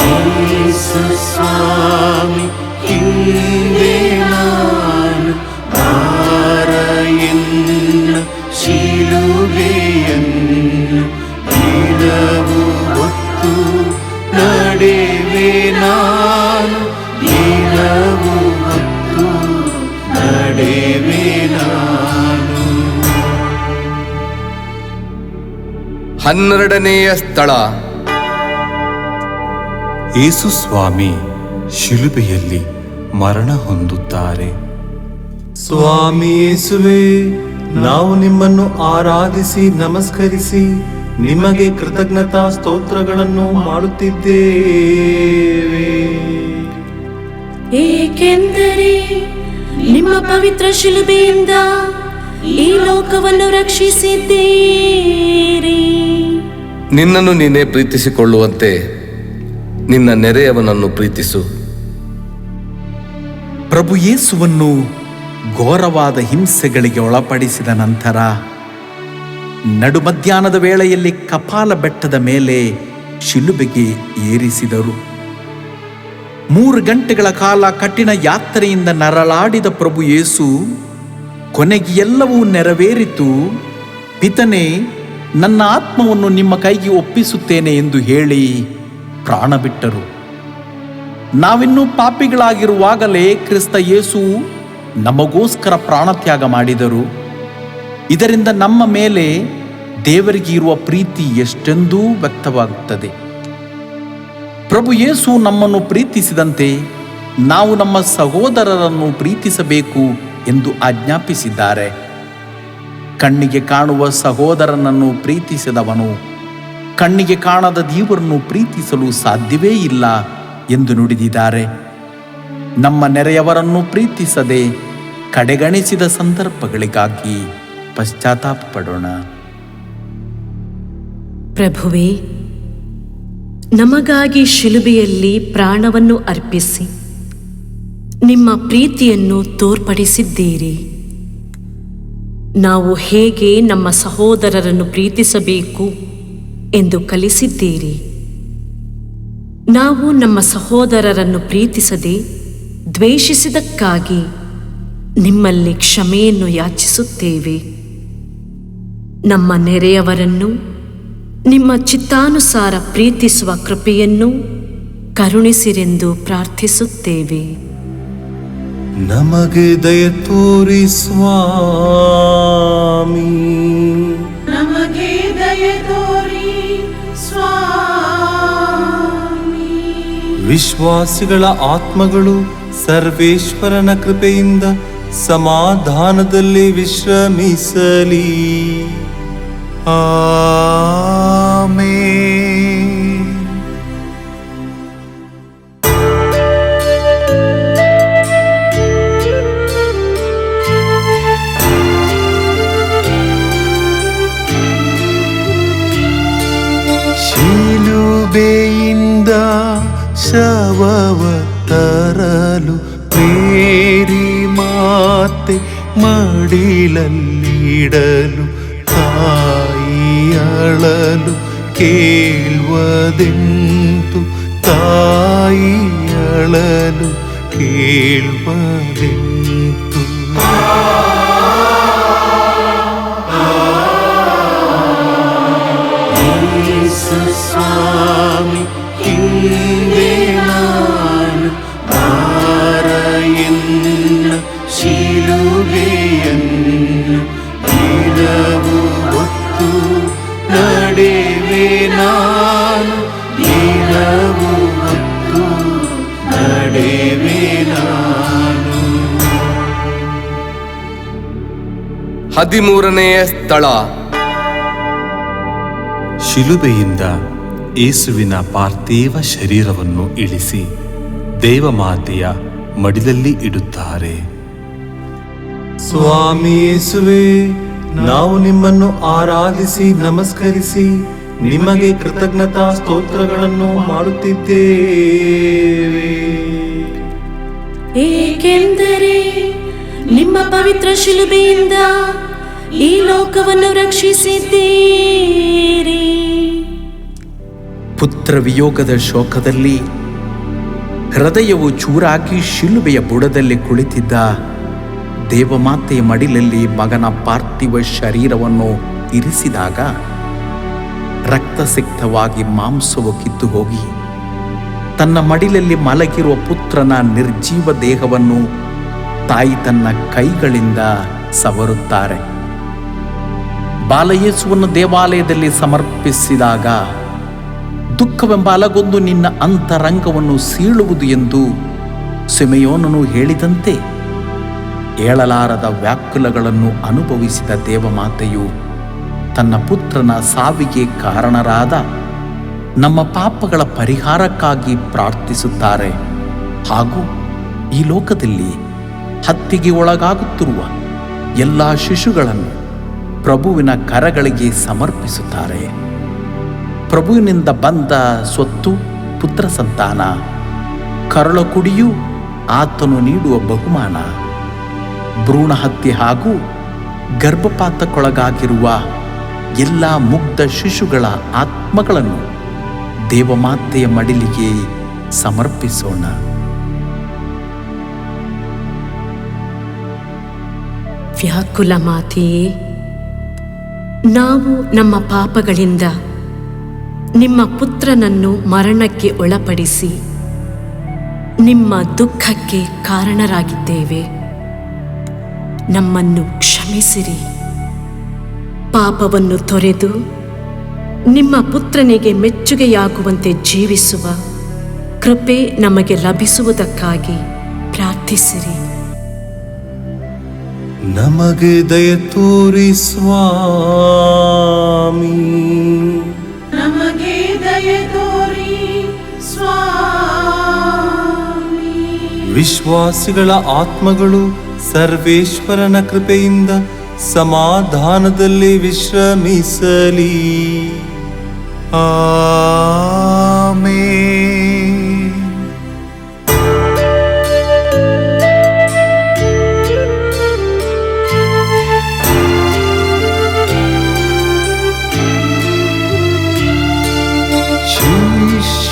ಯೇಸು ಸ್ವಾಮಿ, ಹಿಂದೆ ನಾನು ಬಾರಯನ್ನ ಶಿಲುಬೆಯನ್ನು ದಿನವು ಹೊತ್ತು ನಡೆವೆ ನಾನು, ದಿನವು ಹೊತ್ತು ನಡೆವೆ ನಾನು. 12ನೆಯ ಸ್ಥಳ. ಯೇಸು ಸ್ವಾಮಿ ಶಿಲುಬೆಯಲ್ಲಿ ಮರಣ ಹೊಂದುತ್ತಾರೆ. ಸ್ವಾಮಿ ಯೇಸುವೆ, ನಾವು ನಿಮ್ಮನ್ನು ಆರಾಧಿಸಿ ನಮಸ್ಕರಿಸಿ ನಿಮಗೆ ಕೃತಜ್ಞತಾ ಸ್ತೋತ್ರಗಳನ್ನು ಮಾಡುತ್ತಿದ್ದೇವೆ. ಏಕೆಂದರೆ ನಿಮ್ಮ ಪವಿತ್ರ ಶಿಲುಬೆಯಿಂದ ಈ ಲೋಕವನ್ನು ರಕ್ಷಿಸಿದ್ದೀರಿ. ನಿನ್ನನ್ನು ನೀನೇ ಪ್ರೀತಿಸಿಕೊಳ್ಳುವಂತೆ ನಿನ್ನ ನೆರೆಯವನನ್ನು ಪ್ರೀತಿಸು. ಪ್ರಭು ಯೇಸುವನ್ನು ಘೋರವಾದ ಹಿಂಸೆಗಳಿಗೆ ಒಳಪಡಿಸಿದ ನಂತರ ನಡು ಮಧ್ಯಾಹ್ನದ ವೇಳೆಯಲ್ಲಿ ಕಪಾಲ ಬೆಟ್ಟದ ಮೇಲೆ ಶಿಲುಬೆಗೆ ಏರಿಸಿದರು. 3 ಗಂಟೆಗಳ ಕಾಲ ಕಠಿಣ ಯಾತ್ರೆಯಿಂದ ನರಳಾಡಿದ ಪ್ರಭು ಯೇಸು ಕೊನೆಗೆ ಎಲ್ಲವೂ ನೆರವೇರಿತು, ಪಿತನೇ, ನನ್ನ ಆತ್ಮವನ್ನು ನಿಮ್ಮ ಕೈಗೆ ಒಪ್ಪಿಸುತ್ತೇನೆ ಎಂದು ಹೇಳಿ ಪ್ರಾಣ ಬಿಟ್ಟರು. ನಾವಿನ್ನೂ ಪಾಪಿಗಳಾಗಿರುವಾಗಲೇ ಕ್ರಿಸ್ತ ಯೇಸು ನಮಗೋಸ್ಕರ ಪ್ರಾಣತ್ಯಾಗ ಮಾಡಿದರು. ಇದರಿಂದ ನಮ್ಮ ಮೇಲೆ ದೇವರಿಗೆ ಇರುವ ಪ್ರೀತಿ ಎಷ್ಟೆಂದೂ ವ್ಯಕ್ತವಾಗುತ್ತದೆ. ಪ್ರಭು ಯೇಸು ನಮ್ಮನ್ನು ಪ್ರೀತಿಸಿದಂತೆ ನಾವು ನಮ್ಮ ಸಹೋದರರನ್ನು ಪ್ರೀತಿಸಬೇಕು ಎಂದು ಆಜ್ಞಾಪಿಸಿದ್ದಾರೆ. ಕಣ್ಣಿಗೆ ಕಾಣುವ ಸಹೋದರನನ್ನು ಪ್ರೀತಿಸಿದವನು ಕಣ್ಣಿಗೆ ಕಾಣದ ದೇವರನ್ನು ಪ್ರೀತಿಸಲು ಸಾಧ್ಯವೇ ಇಲ್ಲ ಎಂದು ನುಡಿದಿದ್ದಾರೆ. ನಮ್ಮ ನೆರೆಯವರನ್ನು ಪ್ರೀತಿಸದೆ ಕಡೆಗಣಿಸಿದ ಸಂದರ್ಭಗಳಿಗಾಗಿ ಪಶ್ಚಾತ್ತಾಪ ಪಡೋಣ. ಪ್ರಭುವೇ, ನಮಗಾಗಿ ಶಿಲುಬೆಯಲ್ಲಿ ಪ್ರಾಣವನ್ನು ಅರ್ಪಿಸಿ ನಿಮ್ಮ ಪ್ರೀತಿಯನ್ನು ತೋರ್ಪಡಿಸಿದ್ದೀರಿ. ನಾವು ಹೇಗೆ ನಮ್ಮ ಸಹೋದರರನ್ನು ಪ್ರೀತಿಸಬೇಕು ಎಂದು ಕಲಿಸಿದ್ದೀರಿ. ನಾವು ನಮ್ಮ ಸಹೋದರರನ್ನು ಪ್ರೀತಿಸದೆ ದ್ವೇಷಿಸಿದಕ್ಕಾಗಿ ನಿಮ್ಮಲ್ಲಿ ಕ್ಷಮೆಯನ್ನು ಯಾಚಿಸುತ್ತೇವೆ. ನಮ್ಮ ನೆರೆಯವರನ್ನು ನಿಮ್ಮ ಚಿತ್ತಾನುಸಾರ ಪ್ರೀತಿಸುವ ಕೃಪೆಯನ್ನು ಕರುಣಿಸಿರೆಂದು ಪ್ರಾರ್ಥಿಸುತ್ತೇವೆ. ನಮಗೆ ದಯ ತೋರಿ ಸ್ವಾಮಿ. ನಮಗೆ ದಯ ತೋರಿ ಸ್ವಾಮಿ. ವಿಶ್ವಾಸಿಗಳ ಆತ್ಮಗಳು ಸರ್ವೇಶ್ವರನ ಕೃಪೆಯಿಂದ ಸಮಾಧಾನದಲ್ಲಿ ವಿಶ್ರಮಿಸಲಿ. ಆಮೆನ್. ಶಿಲುಬೆಯಿಂದ ಶವವ ತರಲು ಮೇರಿ ಮಾತೆ ಮಡಿಲಲ್ಲಿಡಲು ತಾಯಿಯಳಲು ಕೇಳುವುದೆಂತು, ತಾಯಿಯಳಲು ಕೇಳುವುದೆಂತು. ಸ್ವಾಮಿ, ಹಿಂದೆ ನಾನು ಬಾರಎನ್ನ ಶಿಲುಬೆಯನ್ನು ದಿನವೂ ಹೊತ್ತು ನಡೆವೆ ನಾನು, ದಿನವೂ ಹೊತ್ತು ನಡೆವೆ ನಾನು. 13ನೆಯ ಸ್ಥಳ. ಶಿಲುಬೆಯಿಂದ ಯೇಸುವಿನ ಪಾರ್ಥಿವ ಶರೀರವನ್ನು ಇಳಿಸಿ ದೇವಮಾತೆಯ ಮಡಿಲಲ್ಲಿ ಇಡುತ್ತಾರೆ. ಸ್ವಾಮಿ ಯೇಸುವೇ, ನಾವು ನಿಮ್ಮನ್ನು ಆರಾಧಿಸಿ ನಮಸ್ಕರಿಸಿ ನಿಮಗೆ ಕೃತಜ್ಞತಾ ಸ್ತೋತ್ರಗಳನ್ನು ಮಾಡುತ್ತಿದ್ದೇವೆ. ಏಕೆಂದರೆ ನಿಮ್ಮ ಪವಿತ್ರ ಶಿಲುಬೆಯಿಂದ ಈ ಲೋಕವನ್ನು ರಕ್ಷಿಸಿದ್ದೀರಿ. ಪುತ್ರ ವಿಯೋಗದ ಶೋಕದಲ್ಲಿ ಹೃದಯವು ಚೂರಾಗಿ ಶಿಲುಬೆಯ ಬುಡದಲ್ಲಿ ಕುಳಿತಿದ್ದ ದೇವಮಾತೆಯ ಮಡಿಲಲ್ಲಿ ಮಗನ ಪಾರ್ಥಿವ ಶರೀರವನ್ನು ಇರಿಸಿದಾಗ ರಕ್ತಸಿಕ್ತವಾಗಿ ಮಾಂಸವು ಕಿತ್ತು ಹೋಗಿ ತನ್ನ ಮಡಿಲಲ್ಲಿ ಮಲಗಿರುವ ಪುತ್ರನ ನಿರ್ಜೀವ ದೇಹವನ್ನು ತಾಯಿ ತನ್ನ ಕೈಗಳಿಂದ ಸವರುತ್ತಾರೆ. ಬಾಲಯೇಸುವನ್ನು ದೇವಾಲಯದಲ್ಲಿ ಸಮರ್ಪಿಸಿದಾಗ ದುಃಖವೆಂಬ ಅಲಗೊಂದು ನಿನ್ನ ಅಂತರಂಗವನ್ನು ಸೀಳುವುದು ಎಂದು ಸಿಮೆಯೋನನು ಹೇಳಿದಂತೆ ಏಳಲಾರದ ವ್ಯಾಕುಲಗಳನ್ನು ಅನುಭವಿಸಿದ ದೇವಮಾತೆಯು ತನ್ನ ಪುತ್ರನ ಸಾವಿಗೆ ಕಾರಣರಾದ ನಮ್ಮ ಪಾಪಗಳ ಪರಿಹಾರಕ್ಕಾಗಿ ಪ್ರಾರ್ಥಿಸುತ್ತಾರೆ. ಹಾಗೂ ಈ ಲೋಕದಲ್ಲಿ ಹತ್ಯೆಗೆ ಒಳಗಾಗುತ್ತಿರುವ ಎಲ್ಲ ಶಿಶುಗಳನ್ನು ಪ್ರಭುವಿನ ಕರಗಳಿಗೆ ಸಮರ್ಪಿಸುತ್ತಾರೆ. ಪ್ರಭುವಿನಿಂದ ಬಂದ ಸ್ವತ್ತು ಪುತ್ರ ಸಂತಾನ, ಕರಳ ಕುಡಿಯು ಆತನು ನೀಡುವ ಬಹುಮಾನ, ಭ್ರೂಣ ಹತ್ಯೆ ಹಾಗೂ ಗರ್ಭಪಾತಕ್ಕೊಳಗಾಗಿರುವ ಎಲ್ಲ ಮುಗ್ಧ ಶಿಶುಗಳ ಆತ್ಮಗಳನ್ನು ದೇವಮಾತೆಯ ಮಡಿಲಿಗೆ ಸಮರ್ಪಿಸೋಣ. ವ್ಯಾಕುಲ ಮಾತೆಯೇ, ನಾವು ನಮ್ಮ ಪಾಪಗಳಿಂದ ನಿಮ್ಮ ಪುತ್ರನನ್ನು ಮರಣಕ್ಕೆ ಒಳಪಡಿಸಿ ನಿಮ್ಮ ದುಃಖಕ್ಕೆ ಕಾರಣರಾಗಿದ್ದೇವೆ. ನಮ್ಮನ್ನು ಕ್ಷಮಿಸಿರಿ. ಪಾಪವನ್ನು ತೊರೆದು ನಿಮ್ಮ ಪುತ್ರನಿಗೆ ಮೆಚ್ಚುಗೆಯಾಗುವಂತೆ ಜೀವಿಸುವ ಕೃಪೆ ನಮಗೆ ಲಭಿಸುವುದಕ್ಕಾಗಿ ಪ್ರಾರ್ಥಿಸಿರಿ. ನಮಗೆ ದಯ ತೋರಿ ಸ್ವಾಮಿ. ನಮಗೆ ದಯ ತೋರಿ ಸ್ವಾಮಿ. ವಿಶ್ವಾಸಿಗಳ ಆತ್ಮಗಳು ಸರ್ವೇಶ್ವರನ ಕೃಪೆಯಿಂದ ಸಮಾಧಾನದಲ್ಲಿ ವಿಶ್ರಮಿಸಲಿ. ಆಮೆನ್.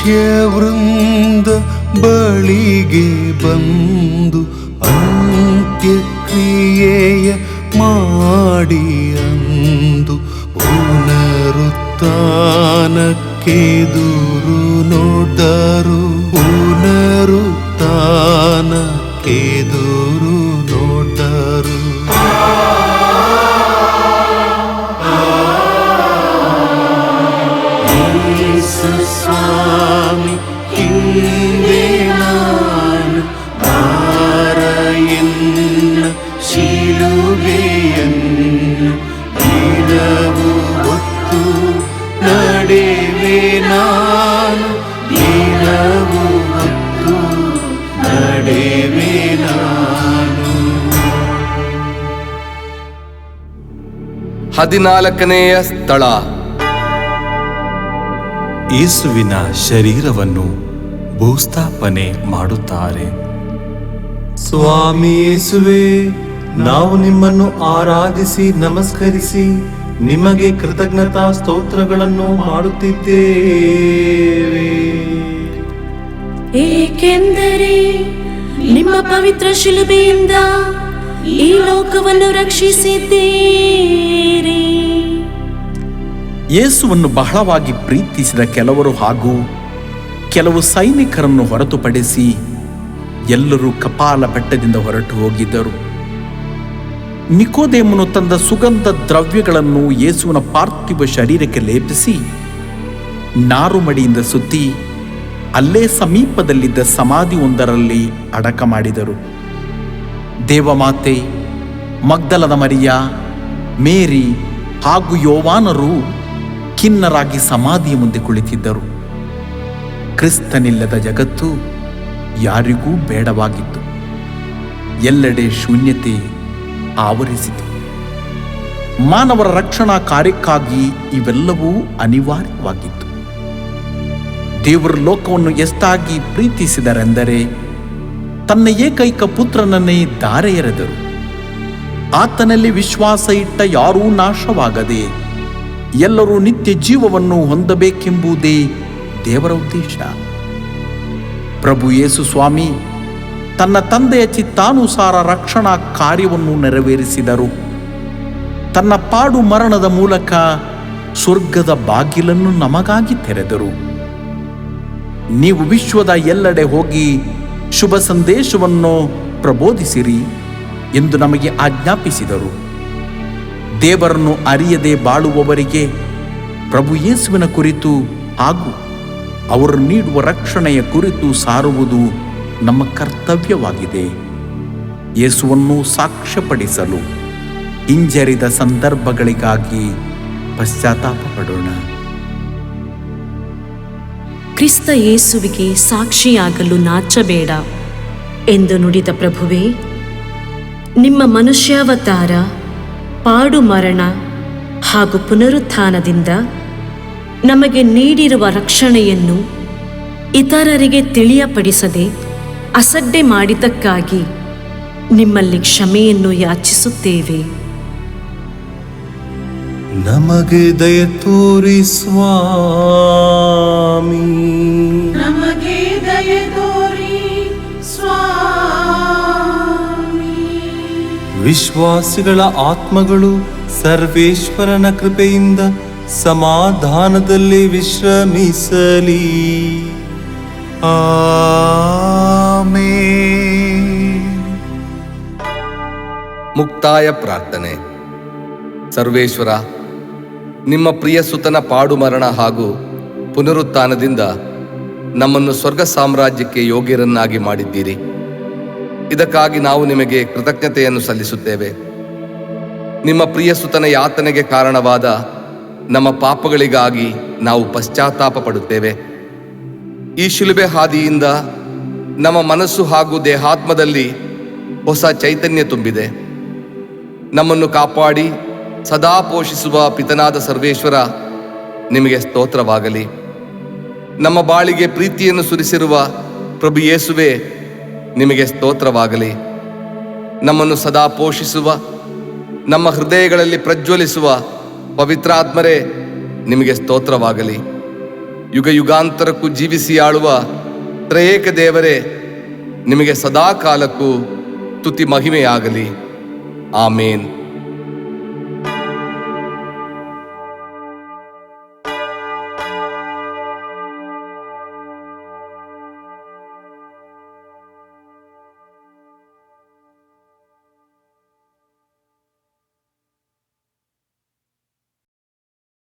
ಶಿಷ್ಯವೃಂದ ಬಳಿಗೆ ಬಂದು ಅಂತ್ಯಕ್ರಿಯೆಯ ಮಾಡಿ ಅಂದು ಪುನರುತ್ಥಾನಕ್ಕೆದುರು ನೋಡರು. ಪುನರುತ್ಥಾನಕ್ಕೆದುರು ನೋಡರು. ಸ್ವಾಮಿ ಹಿಂದೆ ನಾನು ಬಾರಯನ್ನ ಶಿಲುಬೆಯನ್ನು ದಿನವು ಹೊತ್ತು ನಡೆವೆ ನಾನು. ದಿನವು ಹೊತ್ತು ನಡೆವೆ ನಾನು. 14ನೆಯ ಸ್ಥಳ. ಯೇಸುವಿನ ಶರೀರವನ್ನು ಭೂಸ್ಥಾಪನೆ ಮಾಡುತ್ತಾರೆ. ಸ್ವಾಮಿ ಯೇಸುವೆ, ನಾವು ನಿಮ್ಮನ್ನು ಆರಾಧಿಸಿ ನಮಸ್ಕರಿಸಿ ನಿಮಗೆ ಕೃತಜ್ಞತಾ ಸ್ತೋತ್ರಗಳನ್ನು ಮಾಡುತ್ತಿದ್ದೇವೆ. ಏಕೆಂದರೆ ನಿಮ್ಮ ಪವಿತ್ರ ಶಿಲುಬೆಯಿಂದ ಈ ಲೋಕವನ್ನು ರಕ್ಷಿಸಿದ್ದೀರಿ. ಯೇಸುವನ್ನು ಬಹಳವಾಗಿ ಪ್ರೀತಿಸಿದ ಕೆಲವರು ಹಾಗೂ ಕೆಲವು ಸೈನಿಕರನ್ನು ಹೊರತುಪಡಿಸಿ ಎಲ್ಲರೂ ಕಪಾಲ ಬೆಟ್ಟದಿಂದ ಹೊರಟು ಹೋಗಿದ್ದರು. ನಿಕೋದೇಮನು ತಂದ ಸುಗಂಧ ದ್ರವ್ಯಗಳನ್ನು ಯೇಸುವಿನ ಪಾರ್ಥಿವ ಶರೀರಕ್ಕೆ ಲೇಪಿಸಿ ನಾರುಮಡಿಯಿಂದ ಸುತ್ತಿ ಅಲ್ಲೇ ಸಮೀಪದಲ್ಲಿದ್ದ ಸಮಾಧಿಯೊಂದರಲ್ಲಿ ಅಡಕ ಮಾಡಿದರು. ದೇವಮಾತೆ, ಮಗ್ದಲದ ಮರಿಯ, ಮೇರಿ ಹಾಗೂ ಯೋವಾನರು ಖಿನ್ನರಾಗಿ ಸಮಾಧಿಯ ಮುಂದೆ ಕುಳಿತಿದ್ದರು. ಕ್ರಿಸ್ತನಿಲ್ಲದ ಜಗತ್ತು ಯಾರಿಗೂ ಬೇಡವಾಗಿತ್ತು. ಎಲ್ಲೆಡೆ ಶೂನ್ಯತೆ ಆವರಿಸಿತು. ಮಾನವರ ರಕ್ಷಣಾ ಕಾರ್ಯಕ್ಕಾಗಿ ಇವೆಲ್ಲವೂ ಅನಿವಾರ್ಯವಾಗಿತ್ತು. ದೇವರು ಲೋಕವನ್ನು ಎಷ್ಟಾಗಿ ಪ್ರೀತಿಸಿದರೆಂದರೆ ತನ್ನ ಏಕೈಕ ಪುತ್ರನನ್ನೇ ಧಾರೆ ಎರೆದರು. ಆತನಲ್ಲಿ ವಿಶ್ವಾಸ ಇಟ್ಟ ಯಾರೂ ನಾಶವಾಗದೆ ಎಲ್ಲರೂ ನಿತ್ಯ ಜೀವವನ್ನು ಹೊಂದಬೇಕೆಂಬುದೇ ದೇವರ ಉದ್ದೇಶ. ಪ್ರಭು ಯೇಸು ಸ್ವಾಮಿ ತನ್ನ ತಂದೆಯ ಚಿತ್ತಾನುಸಾರ ರಕ್ಷಣಾ ಕಾರ್ಯವನ್ನು ನೆರವೇರಿಸಿದರು. ತನ್ನ ಪಾಡು ಮರಣದ ಮೂಲಕ ಸ್ವರ್ಗದ ಬಾಗಿಲನ್ನು ನಮಗಾಗಿ ತೆರೆದರು. ನೀವು ವಿಶ್ವದ ಎಲ್ಲೆಡೆ ಹೋಗಿ ಶುಭ ಸಂದೇಶವನ್ನು ಪ್ರಬೋಧಿಸಿರಿ ಎಂದು ನಮಗೆ ಆಜ್ಞಾಪಿಸಿದರು. ದೇವರನ್ನು ಅರಿಯದೆ ಬಾಳುವವರಿಗೆ ಪ್ರಭು ಯೇಸುವಿನ ಕುರಿತು ಹಾಗೂ ಅವರು ನೀಡುವ ರಕ್ಷಣೆಯ ಕುರಿತು ಸಾರುವುದು ನಮ್ಮ ಕರ್ತವ್ಯವಾಗಿದೆ. ಯೇಸುವನ್ನು ಸಾಕ್ಷ್ಯಪಡಿಸಲು ಹಿಂಜರಿದ ಸಂದರ್ಭಗಳಿಗಾಗಿ ಪಶ್ಚಾತ್ತಾಪ ಪಡೋಣ. ಕ್ರಿಸ್ತ ಯೇಸುವಿಗೆ ಸಾಕ್ಷಿಯಾಗಲು ನಾಚಬೇಡ ಎಂದು ನುಡಿದ ಪ್ರಭುವೇ, ನಿಮ್ಮ ಮನುಷ್ಯಾವತಾರ, ಪಾಡು ಮರಣ ಹಾಗೂ ಪುನರುತ್ಥಾನದಿಂದ ನಮಗೆ ನೀಡಿರುವ ರಕ್ಷಣೆಯನ್ನು ಇತರರಿಗೆ ತಿಳಿಯಪಡಿಸದೆ ಅಸಡ್ಡೆ ಮಾಡಿದ್ದಕ್ಕಾಗಿ ನಿಮ್ಮಲ್ಲಿ ಕ್ಷಮೆಯನ್ನು ಯಾಚಿಸುತ್ತೇವೆ. ನಮಗೆ ದಯ ತೋರಿ ಸ್ವಾಮಿ. ನಮಗೆ ದಯ ತೋರಿ ಸ್ವಾಮಿ. ವಿಶ್ವಾಸಿಗಳ ಆತ್ಮಗಳು ಸರ್ವೇಶ್ವರನ ಕೃಪೆಯಿಂದ ಸಮಾಧಾನದಲ್ಲಿ ವಿಶ್ರಮಿಸಲಿ. ಆಮೆನ್. ಮುಕ್ತಾಯ ಪ್ರಾರ್ಥನೆ. ಸರ್ವೇಶ್ವರ, ನಿಮ್ಮ ಪ್ರಿಯ ಸುತನ ಪಾಡು ಮರಣ ಹಾಗೂ ಪುನರುತ್ಥಾನದಿಂದ ನಮ್ಮನ್ನು ಸ್ವರ್ಗ ಸಾಮ್ರಾಜ್ಯಕ್ಕೆ ಯೋಗ್ಯರನ್ನಾಗಿ ಮಾಡಿದ್ದೀರಿ. ಇದಕ್ಕಾಗಿ ನಾವು ನಿಮಗೆ ಕೃತಜ್ಞತೆಯನ್ನು ಸಲ್ಲಿಸುತ್ತೇವೆ. ನಿಮ್ಮ ಪ್ರಿಯ ಸುತನ ಯಾತನೆಗೆ ಕಾರಣವಾದ ನಮ್ಮ ಪಾಪಗಳಿಗಾಗಿ ನಾವು ಪಶ್ಚಾತ್ತಾಪ ಪಡುತ್ತೇವೆ. ಈ ಶಿಲುಬೆ ಹಾದಿಯಿಂದ ನಮ್ಮ ಮನಸ್ಸು ಹಾಗೂ ದೇಹಾತ್ಮದಲ್ಲಿ ಹೊಸ ಚೈತನ್ಯ ತುಂಬಿದೆ. ನಮ್ಮನ್ನು ಕಾಪಾಡಿ ಸದಾ ಪೋಷಿಸುವ ಪಿತನಾದ ಸರ್ವೇಶ್ವರ, ನಿಮಗೆ ಸ್ತೋತ್ರವಾಗಲಿ. ನಮ್ಮ ಬಾಳಿಗೆ ಪ್ರೀತಿಯನ್ನು ಸುರಿಸಿರುವ ಪ್ರಭು ಯೇಸುವೆ, ನಿಮಗೆ ಸ್ತೋತ್ರವಾಗಲಿ. ನಮ್ಮನ್ನು ಸದಾ ಪೋಷಿಸುವ, ನಮ್ಮ ಹೃದಯಗಳಲ್ಲಿ ಪ್ರಜ್ವಲಿಸುವ ಪವಿತ್ರಾತ್ಮರೇ, ನಿಮಗೆ ಸ್ತೋತ್ರವಾಗಲಿ. ಯುಗ ಯುಗಾಂತರಕ್ಕೂ ಜೀವಿಸಿ ಆಳುವ ತ್ರಯೇಕ ದೇವರೇ, ನಿಮಗೆ ಸದಾ ಕಾಲಕ್ಕೂ ಸ್ತುತಿ ಮಹಿಮೆಯಾಗಲಿ. ಆಮೇನ್.